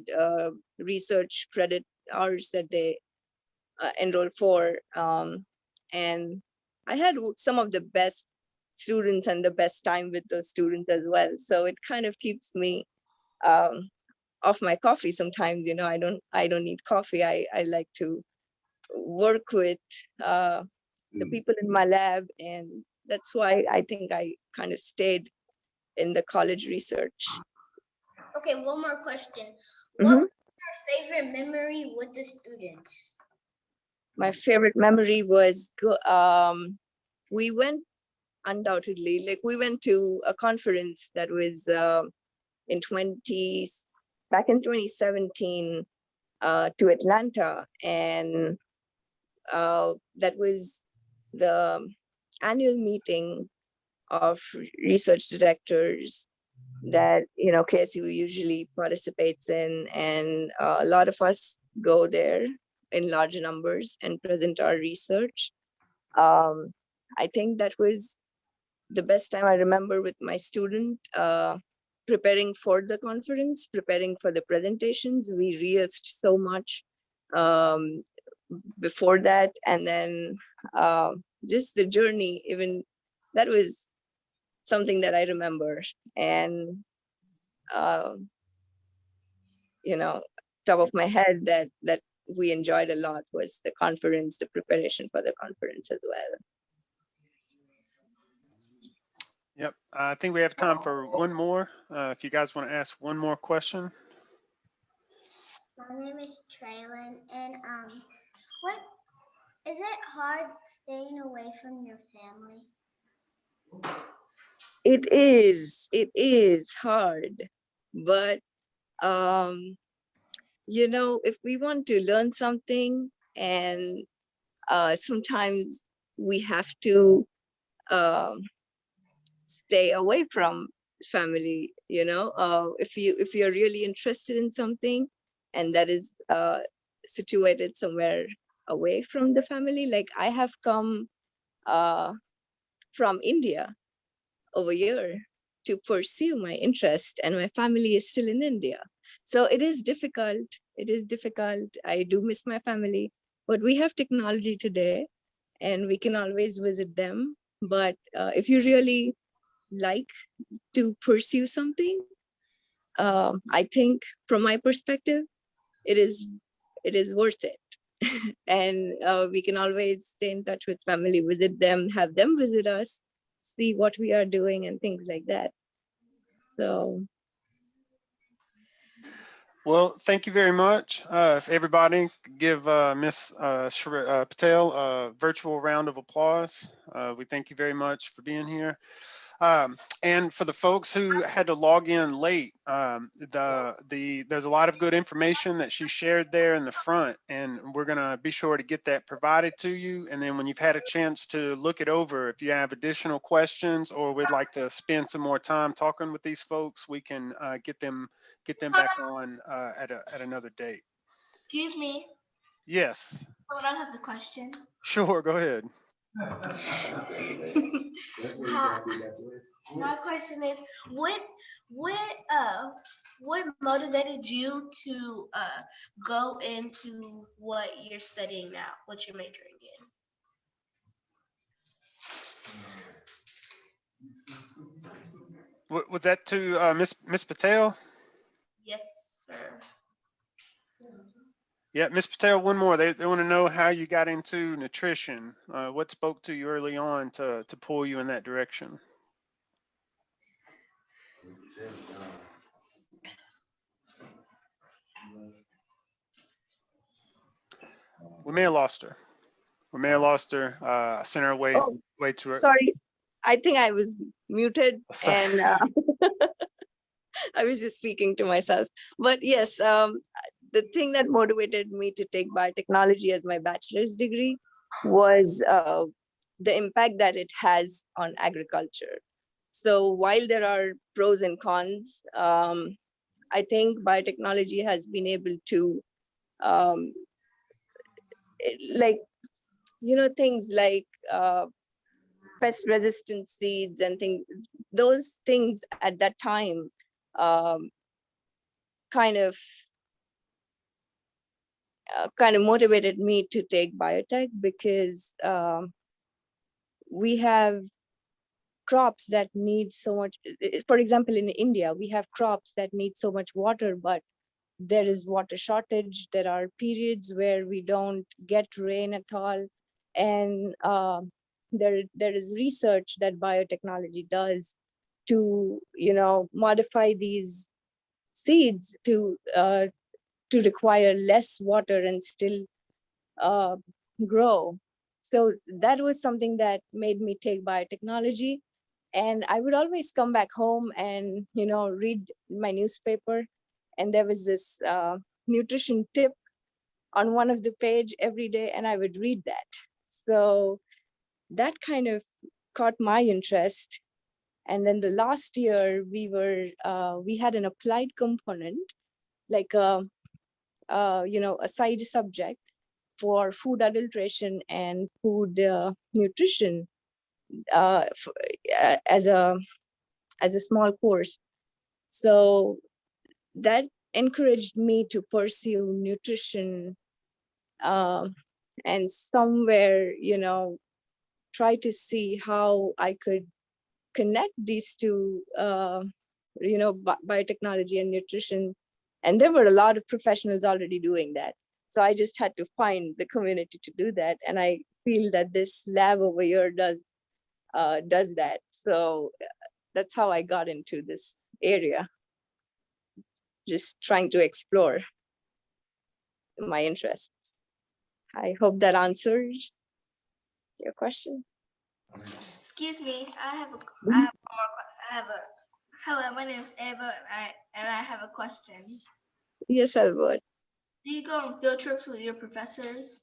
[SPEAKER 2] research credit hours that they enroll for. And I had some of the best students and the best time with those students as well. So it kind of keeps me off my coffee sometimes. You know, I don't need coffee. I like to work with the people in my lab, and that's why I think I kind of stayed in the college research.
[SPEAKER 5] Okay, one more question. What was your favorite memory with the students?
[SPEAKER 2] My favorite memory was we went, undoubtedly, like, we went to a conference that was back in 2017 to Atlanta, and that was the annual meeting of research directors that, you know, KSU usually participates in, and a lot of us go there in large numbers and present our research. I think that was the best time I remember with my student.
[SPEAKER 6] preparing for the conference, preparing for the presentations. We rehearsed so much before that, and then just the journey, even that was something that I remember. And you know, top of my head, that we enjoyed a lot was the conference, the preparation for the conference as well.
[SPEAKER 1] Yep, I think we have time for one more. If you guys want to ask one more question.
[SPEAKER 5] My name is Traylon, and what is it hard staying away from your family?
[SPEAKER 6] It is hard, but you know, if we want to learn something, and sometimes we have to stay away from family, you know. If you're really interested in something and that is situated somewhere away from the family, like I have come from India over here to pursue my interest, and my family is still in India. So it is difficult. It is difficult. I do miss my family, but we have technology today and we can always visit them. But if you really like to pursue something, I think from my perspective, it is worth it. And we can always stay in touch with family, visit them, have them visit us, see what we are doing and things like that. So
[SPEAKER 1] Well, thank you very much. If everybody could give Ms. Patel a virtual round of applause. We thank you very much for being here. And for the folks who had to log in late, there's a lot of good information that she shared there in the front, and we're gonna be sure to get that provided to you. And then when you've had a chance to look it over, if you have additional questions or would like to spend some more time talking with these folks, we can get them back on at another date.
[SPEAKER 5] Excuse me.
[SPEAKER 1] Yes.
[SPEAKER 5] Hold on, I have a question.
[SPEAKER 1] Sure. Go ahead.
[SPEAKER 5] My question is, what motivated you to go into what you're studying now, what you're majoring in?
[SPEAKER 1] Was that to Miss Patel?
[SPEAKER 5] Yes, sir.
[SPEAKER 1] Yeah, Ms. Patel, one more. They want to know how you got into nutrition. What spoke to you early on to pull you in that direction? We may have lost her. We may have lost her. I sent her way to her.
[SPEAKER 6] sorry, I think I was muted.
[SPEAKER 1] Sorry.
[SPEAKER 6] And I was just speaking to myself. But yes, the thing that motivated me to take biotechnology as my bachelor's degree was the impact that it has on agriculture. So while there are pros and cons, I think biotechnology has been able to, like, you know, things like pest resistant seeds and things, those things at that time um, kind of motivated me to take biotech, because we have crops that need so much. For example, in India, we have crops that need so much water, but there is water shortage. There are periods where we don't get rain at all. And there is research that biotechnology does to, you know, modify these seeds to require less water and still uh, grow. So that was something that made me take biotechnology. And I would always come back home and, you know, read my newspaper. And there was this nutrition tip on one of the page every day, and I would read that. So that kind of caught my interest. And then the last year we had an applied component, like you know, a side subject for food adulteration and food nutrition uh, as a small course. So that encouraged me to pursue nutrition, and somewhere, try to see how I could connect these two, biotechnology and nutrition. And there were a lot of professionals already doing that. So I just had to find the community to do that. And I feel that this lab over here does that. So that's how I got into this area, just trying to explore my interests. I hope that answers your question.
[SPEAKER 7] Excuse me, I have a hello, my name is Ava and I have a question.
[SPEAKER 6] Yes, Albert.
[SPEAKER 7] Do you go on field trips with your professors?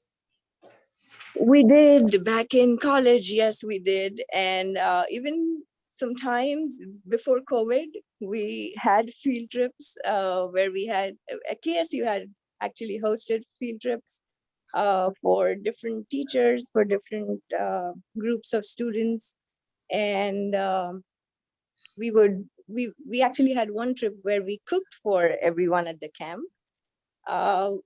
[SPEAKER 6] We did back in college. Yes, we did. And even sometimes before COVID, we had field trips where we had, at KSU had actually hosted field trips for different teachers, for different groups of students. And we actually had one trip where we cooked for everyone at the camp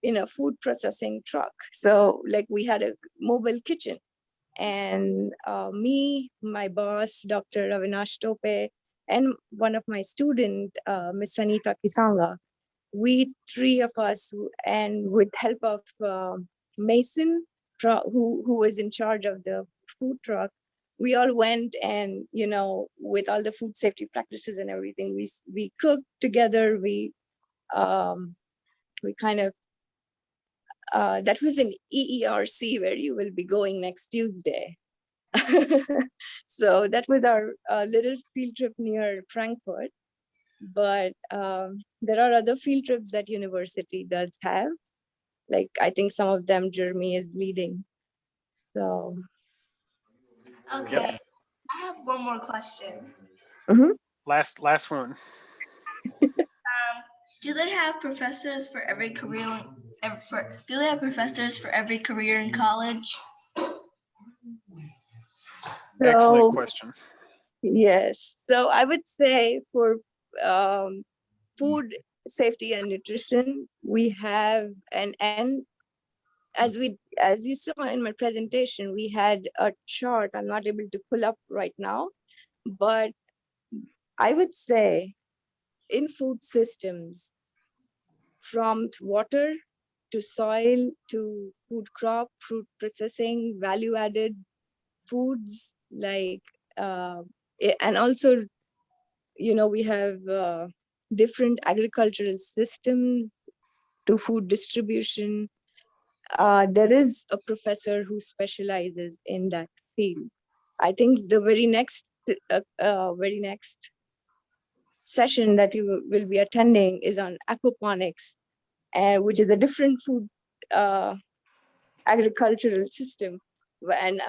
[SPEAKER 6] in a food processing truck. So like we had a mobile kitchen, and me, my boss, Dr. Avinash Tope, and one of my student, Miss Sanita Kisanga, we three of us, and with help of Mason, who was in charge of the food truck, we all went, and with all the food safety practices and everything, we cooked together. We kind of that was an EERC where you will be going next Tuesday. So that was our little field trip near Frankfurt. But there are other field trips that university does have. Like I think some of them Jeremy is leading. So.
[SPEAKER 7] Okay, yep. I have one more question.
[SPEAKER 6] Mm-hmm.
[SPEAKER 1] Last one.
[SPEAKER 7] Do they have professors for every career? Do they have professors for every career in college?
[SPEAKER 1] Excellent question.
[SPEAKER 6] Yes. So I would say for food safety and nutrition, we have and as you saw in my presentation, we had a chart. I'm not able to pull up right now, but I would say in food systems, from water to soil to food crop, fruit processing, value added foods, like and also we have different agricultural systems to food distribution. There is a professor who specializes in that field. I think the very next session that you will be attending is on aquaponics, which is a different food agricultural system. And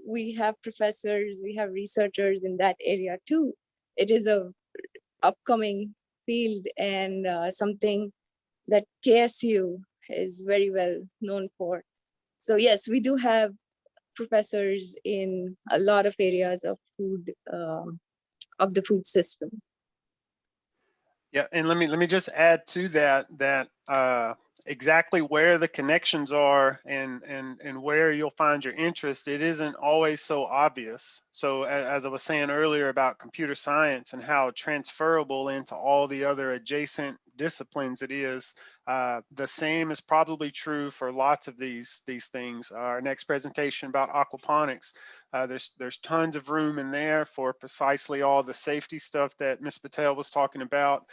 [SPEAKER 6] we have professors, we have researchers in that area too. It is a upcoming field and something that KSU is very well known for. So yes, we do have professors in a lot of areas of food, of the food system.
[SPEAKER 1] Yeah, and let me just add to that exactly where the connections are and where you'll find your interest, it isn't always so obvious. So as I was saying earlier about computer science and how transferable into all the other adjacent disciplines it is, the same is probably true for lots of these things. Our next presentation about aquaponics, there's tons of room in there for precisely all the safety stuff that Ms. Patel was talking about.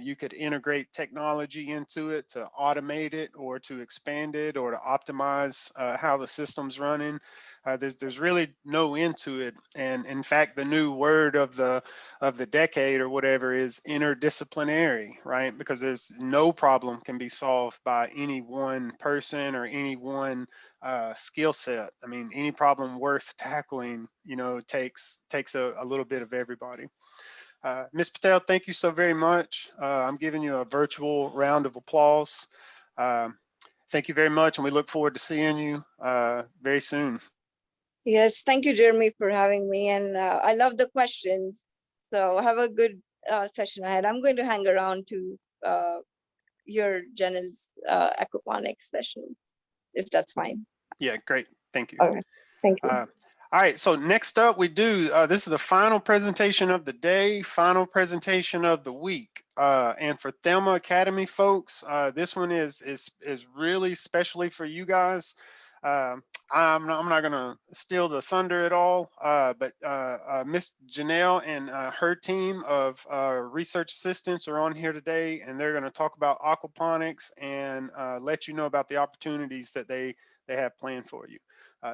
[SPEAKER 1] You could integrate technology into it to automate it or to expand it or to optimize how the system's running. There's really no end to it. And in fact, the new word of the decade or whatever is interdisciplinary, right? Because there's no problem can be solved by any one person or any one skill set. I mean, any problem worth tackling, takes a little bit of everybody. Ms. Patel, thank you so very much. I'm giving you a virtual round of applause. Thank you very much, and we look forward to seeing you very soon.
[SPEAKER 6] Yes, thank you, Jeremy, for having me. And I love the questions. So have a good session ahead. I'm going to hang around to your Janel's aquaponics session, if that's fine.
[SPEAKER 1] Yeah, great. Thank you.
[SPEAKER 6] All right. Thank you.
[SPEAKER 1] All right, so next up we do, this is the final presentation of the day, final presentation of the week. And for Thelma Academy folks, this one is really specially for you guys. I'm not gonna steal the thunder at all, but Miss Janelle and her team of research assistants are on here today, and they're gonna talk about aquaponics and let you know about the opportunities that they have planned for you.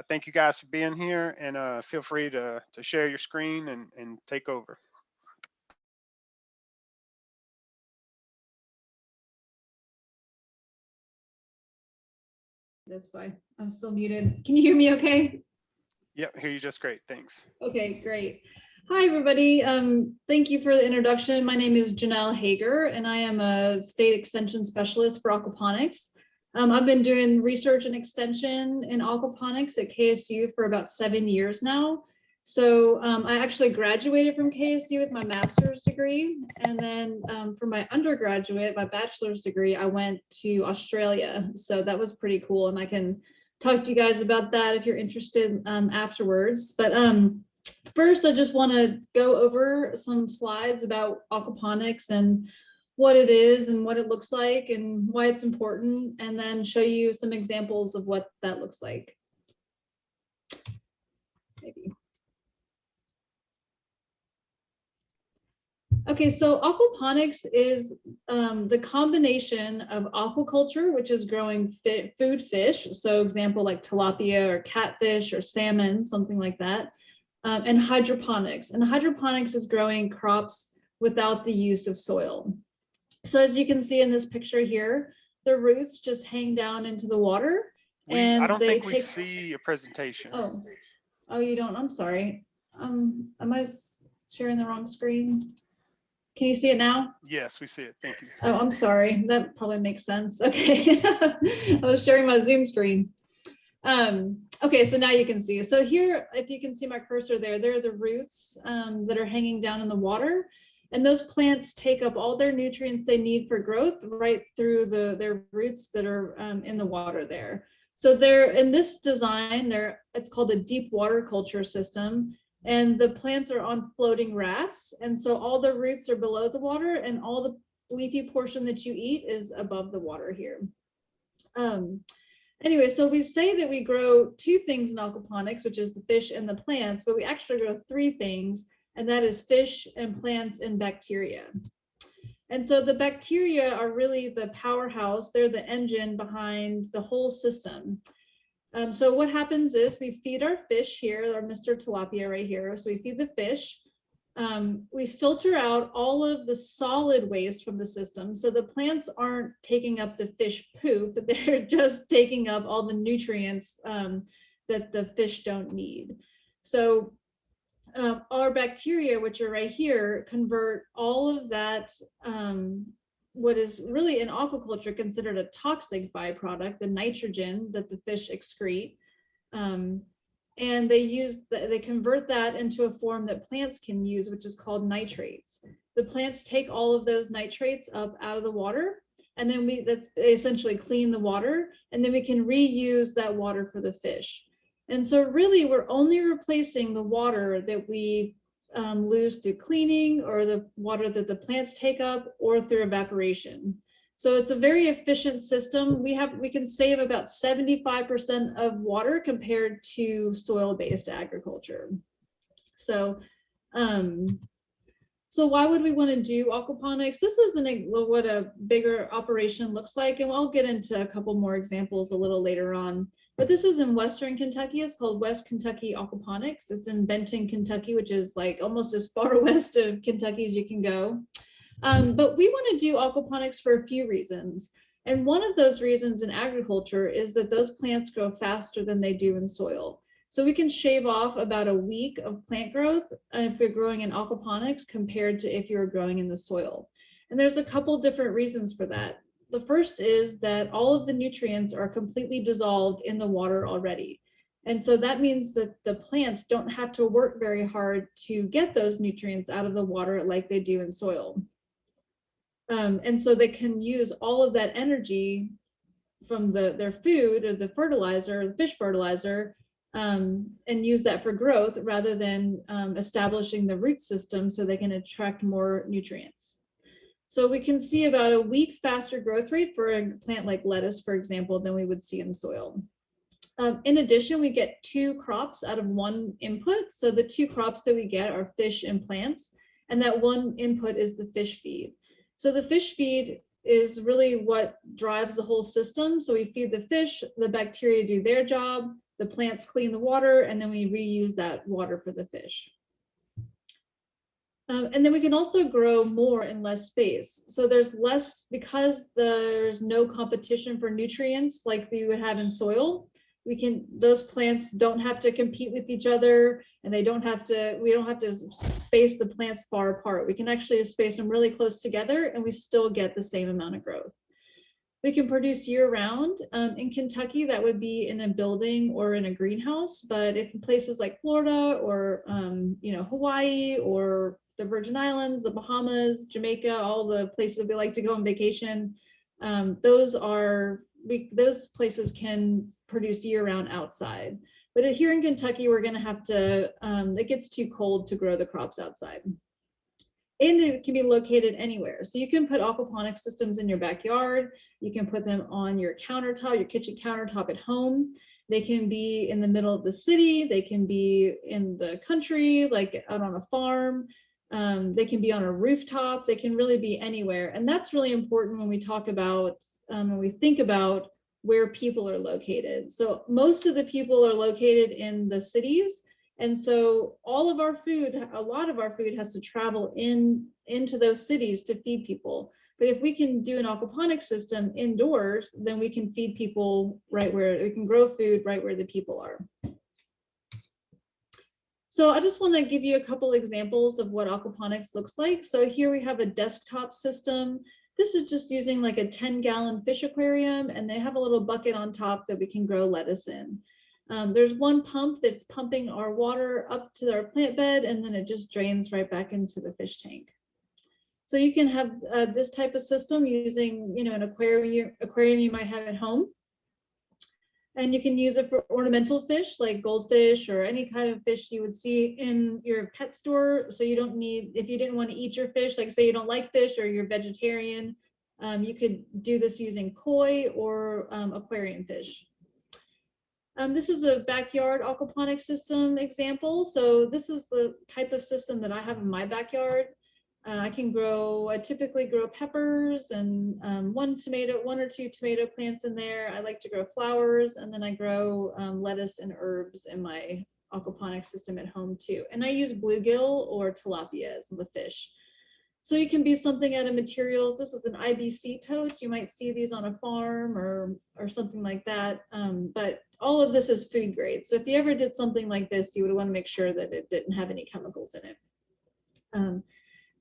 [SPEAKER 1] Thank you guys for being here, and feel free to share your screen and take over.
[SPEAKER 8] That's fine. I'm still muted. Can you hear me okay?
[SPEAKER 1] Yep, hear you just great. Thanks.
[SPEAKER 8] Okay, great. Hi, everybody. Thank you for the introduction. My name is Janelle Hager, and I am a state extension specialist for aquaponics. I've been doing research and extension in aquaponics at KSU for about 7 years now. So I actually graduated from KSU with my master's degree. And then for my undergraduate, my bachelor's degree, I went to Australia. So that was pretty cool. And I can talk to you guys about that if you're interested afterwards. But first, I just want to go over some slides about aquaponics and what it is and what it looks like and why it's important, and then show you some examples of what that looks like. Maybe. Okay, so aquaponics is the combination of aquaculture, which is growing food fish, so example like tilapia or catfish or salmon, something like that, and hydroponics. And hydroponics is growing crops without the use of soil. So as you can see in this picture here, the roots just hang down into the water.
[SPEAKER 1] I don't think we see a presentation.
[SPEAKER 8] Oh, you don't? I'm sorry. Am I sharing the wrong screen? Can you see it now?
[SPEAKER 1] Yes, we see it. Thank you.
[SPEAKER 8] Oh, I'm sorry. That probably makes sense. Okay. I was sharing my Zoom screen. Okay, so now you can see. So here, if you can see my cursor there, there are the roots that are hanging down in the water. And those plants take up all their nutrients they need for growth right through their roots that are in the water there. So they're in this design, it's called a deep water culture system. And the plants are on floating rafts. And so all the roots are below the water and all the leafy portion that you eat is above the water here. Anyway, so we say that we grow two things in aquaponics, which is the fish and the plants, but we actually grow three things, and that is fish and plants and bacteria. And so the bacteria are really the powerhouse. They're the engine behind the whole system. So what happens is we feed our fish here, our Mr. Tilapia right here. So we feed the fish. We filter out all of the solid waste from the system. So the plants aren't taking up the fish poop, but they're just taking up all the nutrients that the fish don't need. So our bacteria, which are right here, convert all of that, what is really in aquaculture considered a toxic byproduct, the nitrogen that the fish excrete. And they convert that into a form that plants can use, which is called nitrates. The plants take all of those nitrates up out of the water, and then they essentially clean the water, and then we can reuse that water for the fish. And so really we're only replacing the water that we lose through cleaning, or the water that the plants take up, or through evaporation. So it's a very efficient system. We can save about 75% of water compared to soil-based agriculture. So, so why would we want to do aquaponics? This is what a bigger operation looks like, and I'll get into a couple more examples a little later on. But this is in Western Kentucky. It's called West Kentucky Aquaponics. It's in Benton, Kentucky, which is like almost as far west of Kentucky as you can go. But we want to do aquaponics for a few reasons. And one of those reasons in agriculture is that those plants grow faster than they do in soil. So we can shave off about a week of plant growth if you're growing in aquaponics compared to if you're growing in the soil. And there's a couple different reasons for that. The first is that all of the nutrients are completely dissolved in the water already. And so that means that the plants don't have to work very hard to get those nutrients out of the water like they do in soil. And so they can use all of that energy from their food or the fertilizer, the fish fertilizer, and use that for growth rather than establishing the root system so they can attract more nutrients. So we can see about a week faster growth rate for a plant like lettuce, for example, than we would see in soil. In addition, we get 2 crops out of 1 input. So the 2 crops that we get are fish and plants, and that 1 input is the fish feed. So the fish feed is really what drives the whole system. So we feed the fish, the bacteria do their job, the plants clean the water, and then we reuse that water for the fish. And then we can also grow more in less space. So there's less, because there's no competition for nutrients like you would have in soil. Those plants don't have to compete with each other, and we don't have to space the plants far apart. We can actually space them really close together and we still get the same amount of growth. We can produce year round. In Kentucky, that would be in a building or in a greenhouse, but if in places like Florida or Hawaii or the Virgin Islands, the Bahamas, Jamaica, all the places we like to go on vacation, those places can produce year-round outside. But here in Kentucky, we're going to have to, it gets too cold to grow the crops outside. And it can be located anywhere. So you can put aquaponics systems in your backyard. You can put them on your countertop, your kitchen countertop at home. They can be in the middle of the city. They can be in the country, like out on a farm. They can be on a rooftop. They can really be anywhere. And that's really important when we talk about, when we think about where people are located. So most of the people are located in the cities. And so all of our food, a lot of our food has to travel into those cities to feed people. But if we can do an aquaponics system indoors, then we can feed people right where, we can grow food right where the people are. So I just want to give you a couple examples of what aquaponics looks like. So here we have a desktop system. This is just using like a 10-gallon fish aquarium, and they have a little bucket on top that we can grow lettuce in. There's one pump that's pumping our water up to our plant bed, and then it just drains right back into the fish tank. So you can have this type of system using, an aquarium you might have at home. And you can use it for ornamental fish like goldfish or any kind of fish you would see in your pet store. So you don't need, if you didn't want to eat your fish, like say you don't like fish or you're vegetarian, you could do this using koi or aquarium fish. This is a backyard aquaponics system example. So this is the type of system that I have in my backyard. I typically grow peppers and 1 or 2 tomato plants in there. I like to grow flowers, and then I grow lettuce and herbs in my aquaponics system at home too. And I use bluegill or tilapia as the fish. So you can be something out of materials. This is an IBC toad. You might see these on a farm or something like that. But all of this is food grade. So if you ever did something like this, you would want to make sure that it didn't have any chemicals in it.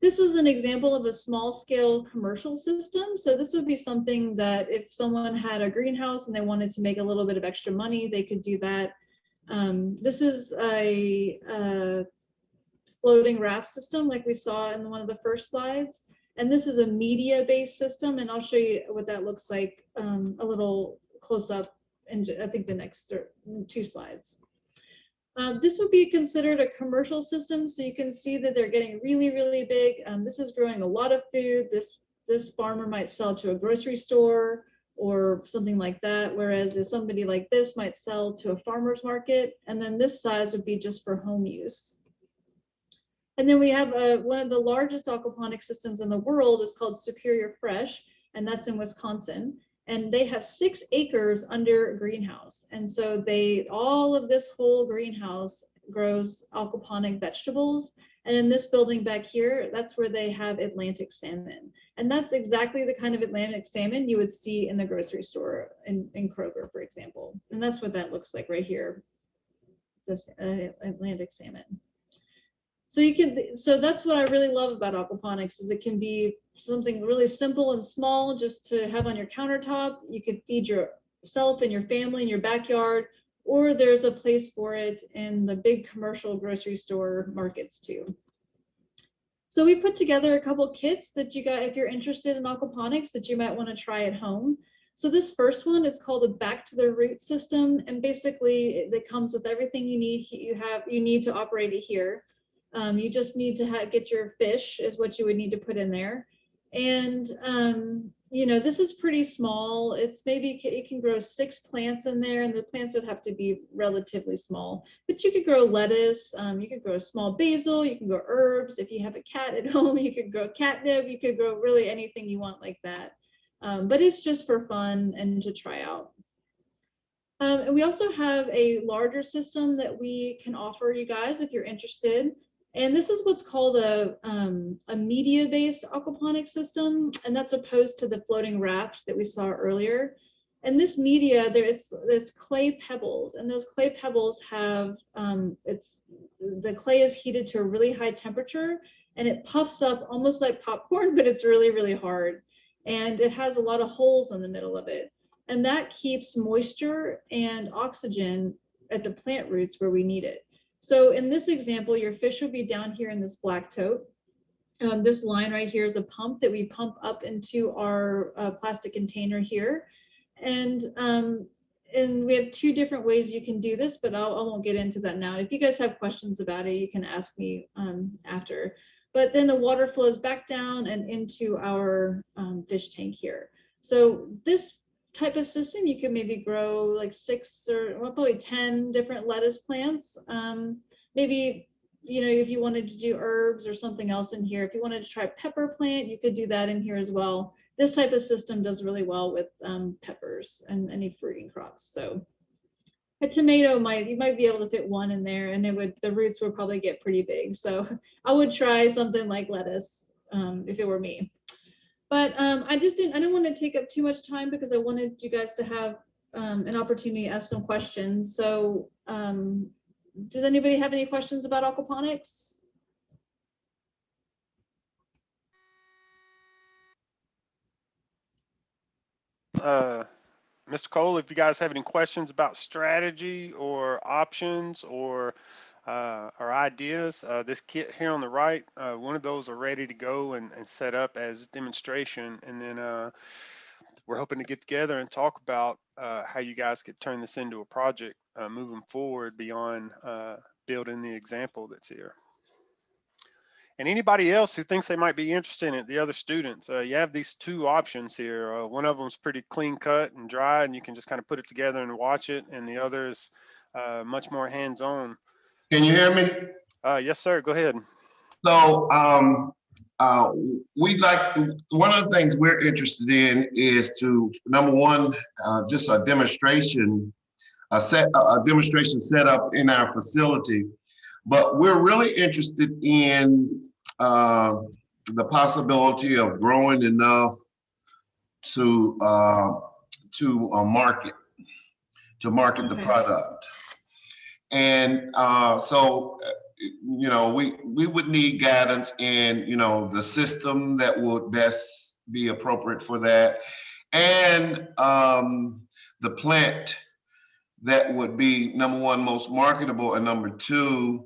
[SPEAKER 8] This is an example of a small scale commercial system. So this would be something that if someone had a greenhouse and they wanted to make a little bit of extra money, they could do that. This is a floating raft system like we saw in one of the first slides. And this is a media-based system, and I'll show you what that looks like a little close up in, I think, the next 2 slides. This would be considered a commercial system, so you can see that they're getting really, really big. This is growing a lot of food. This farmer might sell to a grocery store or something like that, whereas if somebody like this might sell to a farmer's market, and then this size would be just for home use. And then we have one of the largest aquaponic systems in the world is called Superior Fresh, and that's in Wisconsin. And they have 6 acres under a greenhouse. And so all of this whole greenhouse grows aquaponic vegetables. And in this building back here, that's where they have Atlantic salmon. And that's exactly the kind of Atlantic salmon you would see in the grocery store in Kroger, for example. And that's what that looks like right here. It's this Atlantic salmon. So that's what I really love about aquaponics is it can be something really simple and small just to have on your countertop. You could feed yourself and your family in your backyard, or there's a place for it in the big commercial grocery store markets too. So we put together a couple kits that you got, if you're interested in aquaponics, that you might want to try at home. So this first one is called a back to the root system, and basically it comes with everything you need. You need to operate it here. You just need to get your fish is what you would need to put in there. And you know, this is pretty small. It's maybe it can grow 6 plants in there, and the plants would have to be relatively small. But you could grow lettuce, you could grow small basil, you can grow herbs. If you have a cat at home, you could grow catnip, you could grow really anything you want like that. But it's just for fun and to try out. And we also have a larger system that we can offer you guys if you're interested. And this is what's called a media-based aquaponics system, and that's opposed to the floating raft that we saw earlier. And this media, it's clay pebbles, and those clay pebbles have, the clay is heated to a really high temperature, and it puffs up almost like popcorn, but it's really, really hard. And it has a lot of holes in the middle of it. And that keeps moisture and oxygen at the plant roots where we need it. So in this example, your fish will be down here in this black tote. This line right here is a pump that we pump up into our plastic container here. And we have 2 different ways you can do this, but I won't get into that now. If you guys have questions about it, you can ask me after. But then the water flows back down and into our fish tank here. So this type of system, you can maybe grow like 6 or probably 10 different lettuce plants. Maybe, you know, if you wanted to do herbs or something else in here, if you wanted to try pepper plant, you could do that in here as well. This type of system does really well with peppers and any fruiting crops. So a tomato you might be able to fit 1 in there, and the roots would probably get pretty big. So I would try something like lettuce if it were me. But I didn't want to take up too much time because I wanted you guys to have an opportunity to ask some questions. So does anybody have any questions about aquaponics?
[SPEAKER 1] Mr. Cole, if you guys have any questions about strategy or options or ideas, this kit here on the right, one of those are ready to go and set up as demonstration. And then we're hoping to get together and talk about how you guys could turn this into a project moving forward beyond building the example that's here. And anybody else who thinks they might be interested in it, the other students, you have these 2 options here. One of them is pretty clean cut and dry, and you can just kind of put it together and watch it. And the other is much more hands-on.
[SPEAKER 4] Can you hear me?
[SPEAKER 1] Yes, sir. Go ahead.
[SPEAKER 4] So we'd like, one of the things we're interested in is to, number one, just a demonstration set up in our facility. But we're really interested in the possibility of growing enough to market the product. And so, you know, we would need guidance in, you know, the system that would best be appropriate for that, and the plant that would be, number one, most marketable, and number 2,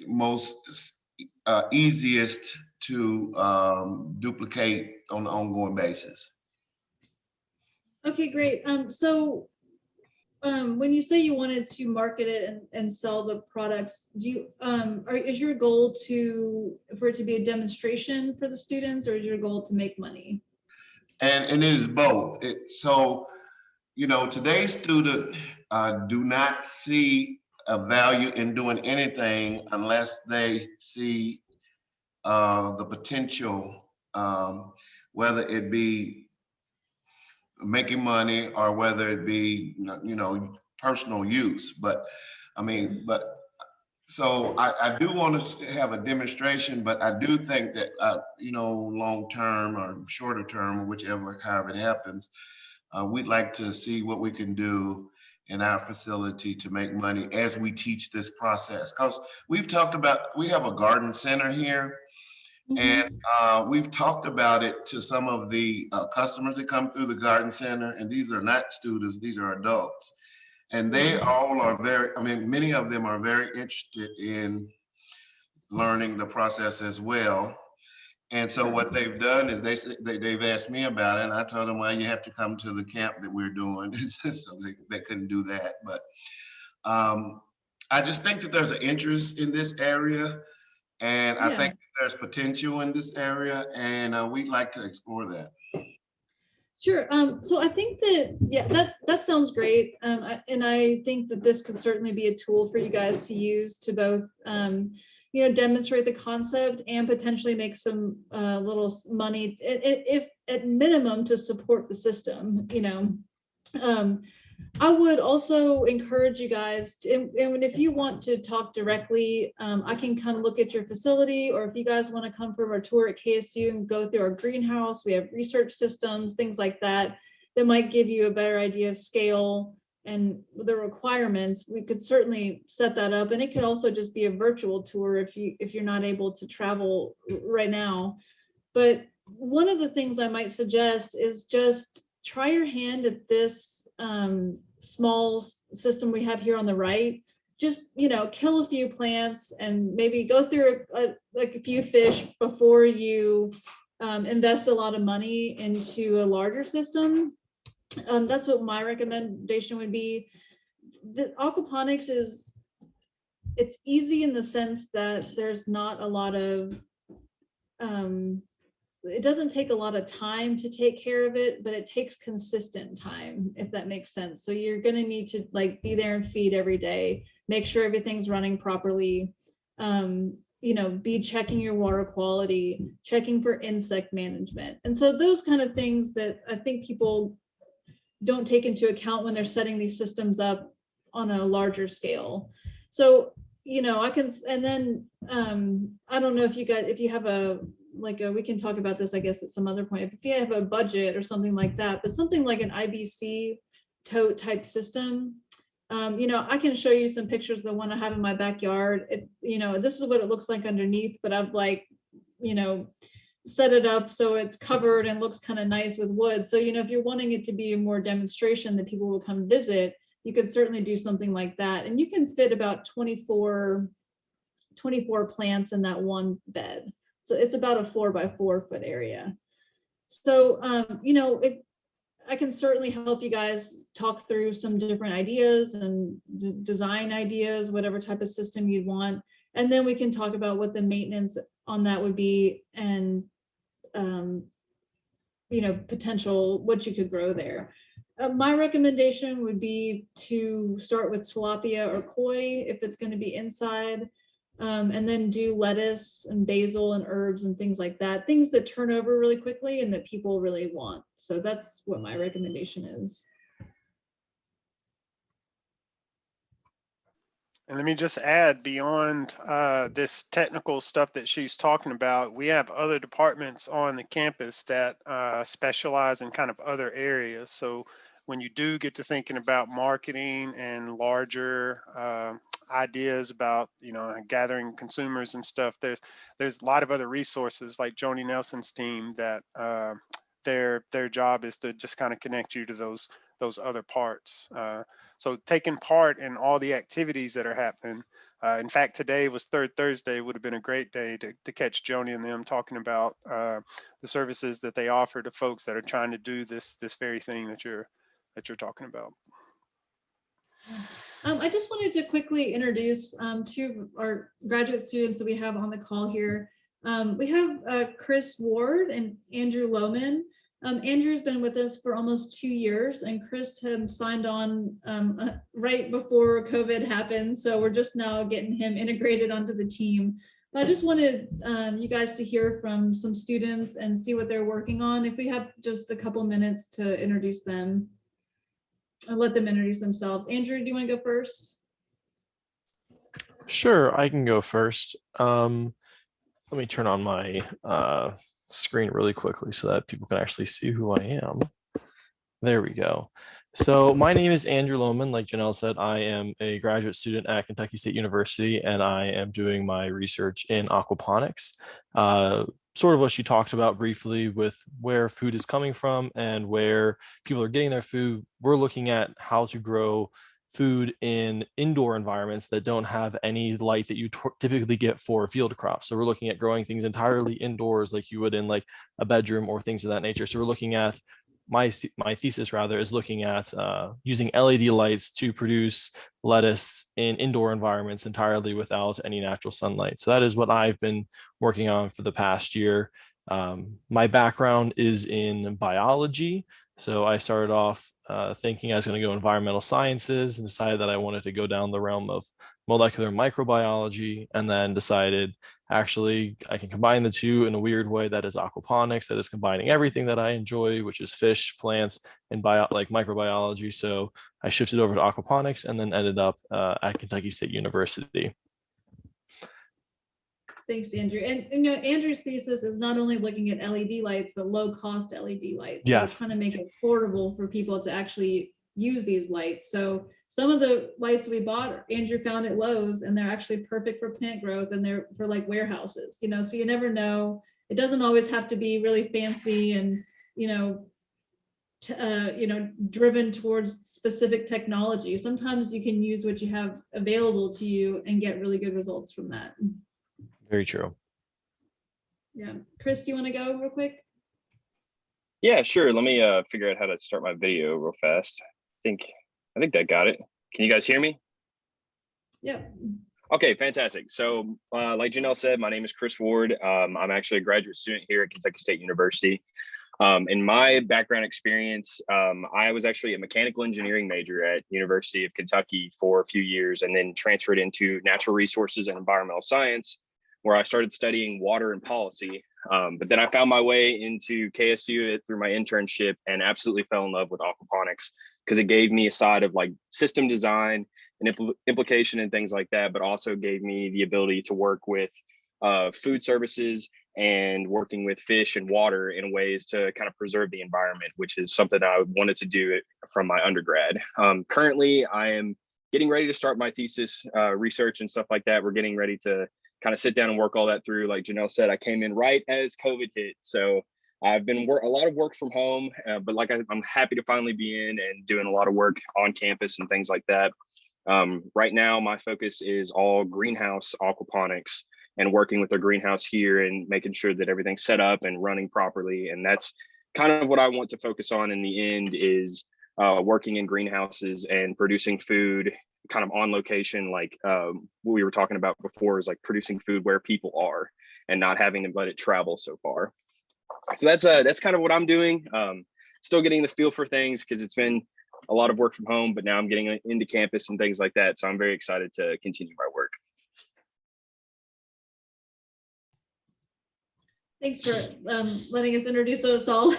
[SPEAKER 4] most easiest to duplicate on an ongoing basis.
[SPEAKER 8] Okay, great. So when you say you wanted to market it and sell the products, do you is your goal for it to be a demonstration for the students, or is your goal to make money?
[SPEAKER 4] And it is both. So, you know, today's student do not see a value in doing anything unless they see the potential, whether it be making money or whether it be, you know, personal use. But I mean, so I do want to have a demonstration, but I do think that, you know, long term or shorter term, however it happens, we'd like to see what we can do in our facility to make money as we teach this process. Because we've talked about, we have a garden center here, and we've talked about it to some of the customers that come through the garden center, and these are not students, these are adults. And they all are many of them are very interested in learning the process as well. And so what they've done is they've asked me about it, and I told them, well, you have to come to the camp that we're doing. So they couldn't do that. But I just think that there's an interest in this area, and I think there's potential in this area, and we'd like to explore that.
[SPEAKER 8] Sure. So I think that, yeah, that sounds great. And I think that this could certainly be a tool for you guys to use to both, demonstrate the concept and potentially make some little money, if at minimum to support the system, I would also encourage you guys to, and if you want to talk directly, I can kind of look at your facility, or if you guys want to come for our tour at KSU and go through our greenhouse, we have research systems, things like that, that might give you a better idea of scale and the requirements. We could certainly set that up, and it could also just be a virtual tour if you're not able to travel right now. But one of the things I might suggest is just try your hand at this small system we have here on the right. Just kill a few plants and maybe go through a few fish before you invest a lot of money into a larger system. That's what my recommendation would be. The aquaponics it's easy in the sense that there's not a lot of it doesn't take a lot of time to take care of it, but it takes consistent time, if that makes sense. So you're going to need to be there and feed every day, make sure everything's running properly, be checking your water quality, checking for insect management. And so those kind of things that I think people don't take into account when they're setting these systems up on a larger scale. So, I can, and then I don't know if you have we can talk about this, I guess, at some other point. If you have a budget or something like that, but something like an IBC tote type system, I can show you some pictures of the one I have in my backyard. This is what it looks like underneath, but I've set it up so it's covered and looks kind of nice with wood. So, if you're wanting it to be a more demonstration that people will come visit, you could certainly do something like that. And you can fit about 24 plants in that one bed. So it's about a 4x4 foot area. So, if I can certainly help you guys talk through some different ideas and design ideas, whatever type of system you'd want. And then we can talk about what the maintenance on that would be and, potential, what you could grow there. My recommendation would be to start with tilapia or koi if it's going to be inside. And then do lettuce and basil and herbs and things like that, things that turn over really quickly and that people really want. So that's what my recommendation is.
[SPEAKER 1] And let me just add, beyond this technical stuff that she's talking about, we have other departments on the campus that specialize in kind of other areas. So when you do get to thinking about marketing and larger ideas about gathering consumers and stuff, there's a lot of other resources like Joni Nelson's team that their job is to just kind of connect you to those other parts. So taking part in all the activities that are happening. In fact, today was Third Thursday. Would have been a great day to catch Joni and them talking about the services that they offer to folks that are trying to do this very thing that you're talking about.
[SPEAKER 8] I just wanted to quickly introduce two of our graduate students that we have on the call here. We have Chris Ward and Andrew Lohman. Andrew's been with us for almost 2 years, and Chris had signed on right before COVID happened. So we're just now getting him integrated onto the team. But I just wanted you guys to hear from some students and see what they're working on. If we have just a couple minutes to introduce them. I'll let them introduce themselves. Andrew, do you want to go first?
[SPEAKER 9] Sure, I can go first. Let me turn on my screen really quickly so that people can actually see who I am. There we go. So my name is Andrew Lohman. Like Janelle said, I am a graduate student at Kentucky State University, and I am doing my research in aquaponics. Sort of what she talked about briefly with where food is coming from and where people are getting their food. We're looking at how to grow food in indoor environments that don't have any light that you typically get for field crops. So we're looking at growing things entirely indoors like you would in like a bedroom or things of that nature. So we're looking at my thesis rather is looking at using LED lights to produce lettuce in indoor environments entirely without any natural sunlight. So that is what I've been working on for the past year. My background is in biology. So I started off thinking I was going to go environmental sciences and decided that I wanted to go down the realm of molecular microbiology, and then decided actually I can combine the two in a weird way that is aquaponics, that is combining everything that I enjoy, which is fish, plants, and microbiology. So I shifted over to aquaponics and then ended up at Kentucky State University.
[SPEAKER 8] Thanks, Andrew. And you know, Andrew's thesis is not only looking at LED lights, but low-cost LED lights.
[SPEAKER 9] Yes.
[SPEAKER 8] So trying to make it affordable for people to actually use these lights. So some of the lights that we bought, Andrew found at Lowe's, and they're actually perfect for plant growth, and they're for like warehouses. You know, so you never know. It doesn't always have to be really fancy and you know, driven towards specific technology. Sometimes you can use what you have available to you and get really good results from that.
[SPEAKER 9] Very true.
[SPEAKER 8] Yeah. Chris, do you want to go real quick?
[SPEAKER 10] Yeah, sure. Let me figure out how to start my video real fast. I think that got it. Can you guys hear me?
[SPEAKER 8] Yeah.
[SPEAKER 10] Okay, fantastic. So like Janelle said, my name is Chris Ward. I'm actually a graduate student here at Kentucky State University. In my background experience, I was actually a mechanical engineering major at University of Kentucky for a few years, and then transferred into natural resources and environmental science, where I started studying water and policy. But then I found my way into KSU through my internship and absolutely fell in love with aquaponics, because it gave me a side of like system design and implication and things like that, but also gave me the ability to work with food services and working with fish and water in ways to kind of preserve the environment, which is something I wanted to do from my undergrad. Currently, I am getting ready to start my thesis research and stuff like that. We're getting ready to kind of sit down and work all that through. Like Janelle said, I came in right as COVID hit. So I've been a lot of work from home, but like I'm happy to finally be in and doing a lot of work on campus and things like that. Right now, my focus is all greenhouse aquaponics and working with the greenhouse here and making sure that everything's set up and running properly. And that's kind of what I want to focus on in the end, is working in greenhouses and producing food kind of on location, like what we were talking about before, is like producing food where people are and not having to let it travel so far. So that's kind of what I'm doing. Still getting the feel for things because it's been a lot of work from home, but now I'm getting into campus and things like that. So I'm very excited to continue my work.
[SPEAKER 8] Thanks for letting us introduce us all.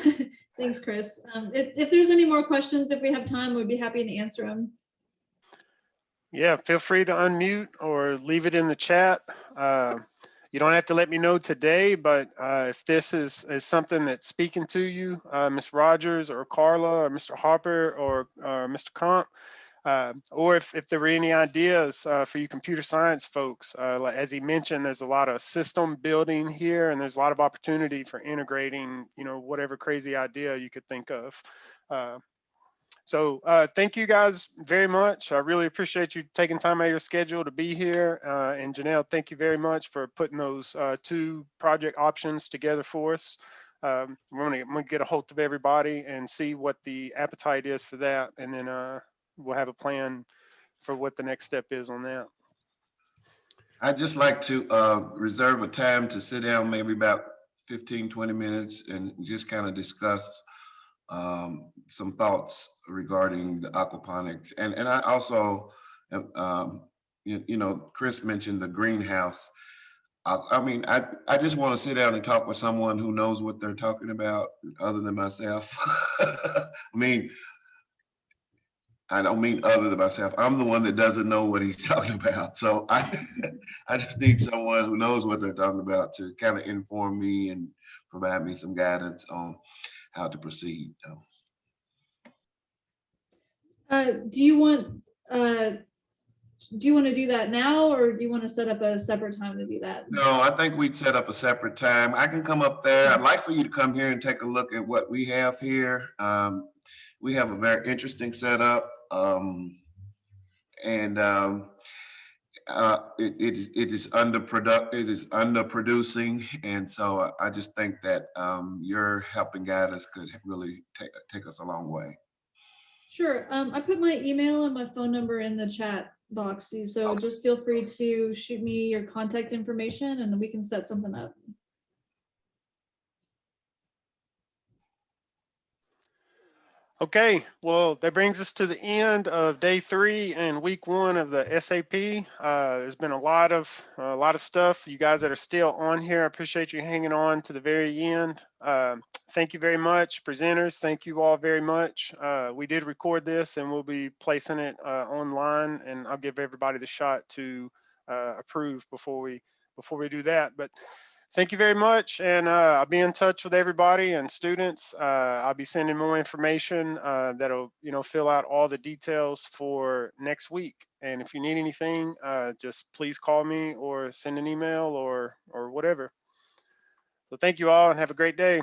[SPEAKER 8] Thanks, Chris. If there's any more questions, if we have time, we'd be happy to answer them.
[SPEAKER 1] Yeah, feel free to unmute or leave it in the chat. You don't have to let me know today, but if this is something that's speaking to you, Ms. Rogers or Carla or Mr. Harper or Mr. Comp, or if there were any ideas for you computer science folks, like, as he mentioned, there's a lot of system building here, and there's a lot of opportunity for integrating, you know, whatever crazy idea you could think of. So thank you guys very much. I really appreciate you taking time out of your schedule to be here. And Janelle, thank you very much for putting those two project options together for us. We're gonna get a hold of everybody and see what the appetite is for that. And then we'll have a plan for what the next step is on that.
[SPEAKER 4] I'd just like to reserve a time to sit down, maybe about 15, 20 minutes, and just kind of discuss some thoughts regarding the aquaponics. And I also, you know, Chris mentioned the greenhouse. I mean, I just want to sit down and talk with someone who knows what they're talking about other than myself. I mean, I don't mean other than myself. I'm the one that doesn't know what he's talking about. So I just need someone who knows what they're talking about to kind of inform me and provide me some guidance on how to proceed.
[SPEAKER 8] Do you want to do that now, or do you want to set up a separate time to do that?
[SPEAKER 4] No, I think we'd set up a separate time. I can come up there. I'd like for you to come here and take a look at what we have here. We have a very interesting setup. and it is it is underproducing, and so I just think that your help and guidance could really take us a long way.
[SPEAKER 8] Sure. I put my email and my phone number in the chat box, so just feel free to shoot me your contact information and we can set something up.
[SPEAKER 1] Okay, well, that brings us to the end of day 3 and week 1 of the SAP. There's been a lot of stuff. You guys that are still on here, I appreciate you hanging on to the very end. Thank you very much, presenters. Thank you all very much. We did record this, and we'll be placing it online, and I'll give everybody the shot to approve before we do that. But thank you very much, and I'll be in touch with everybody and students. I'll be sending more information that'll, fill out all the details for next week. And if you need anything, just please call me or send an email or whatever. So thank you all and have a great day.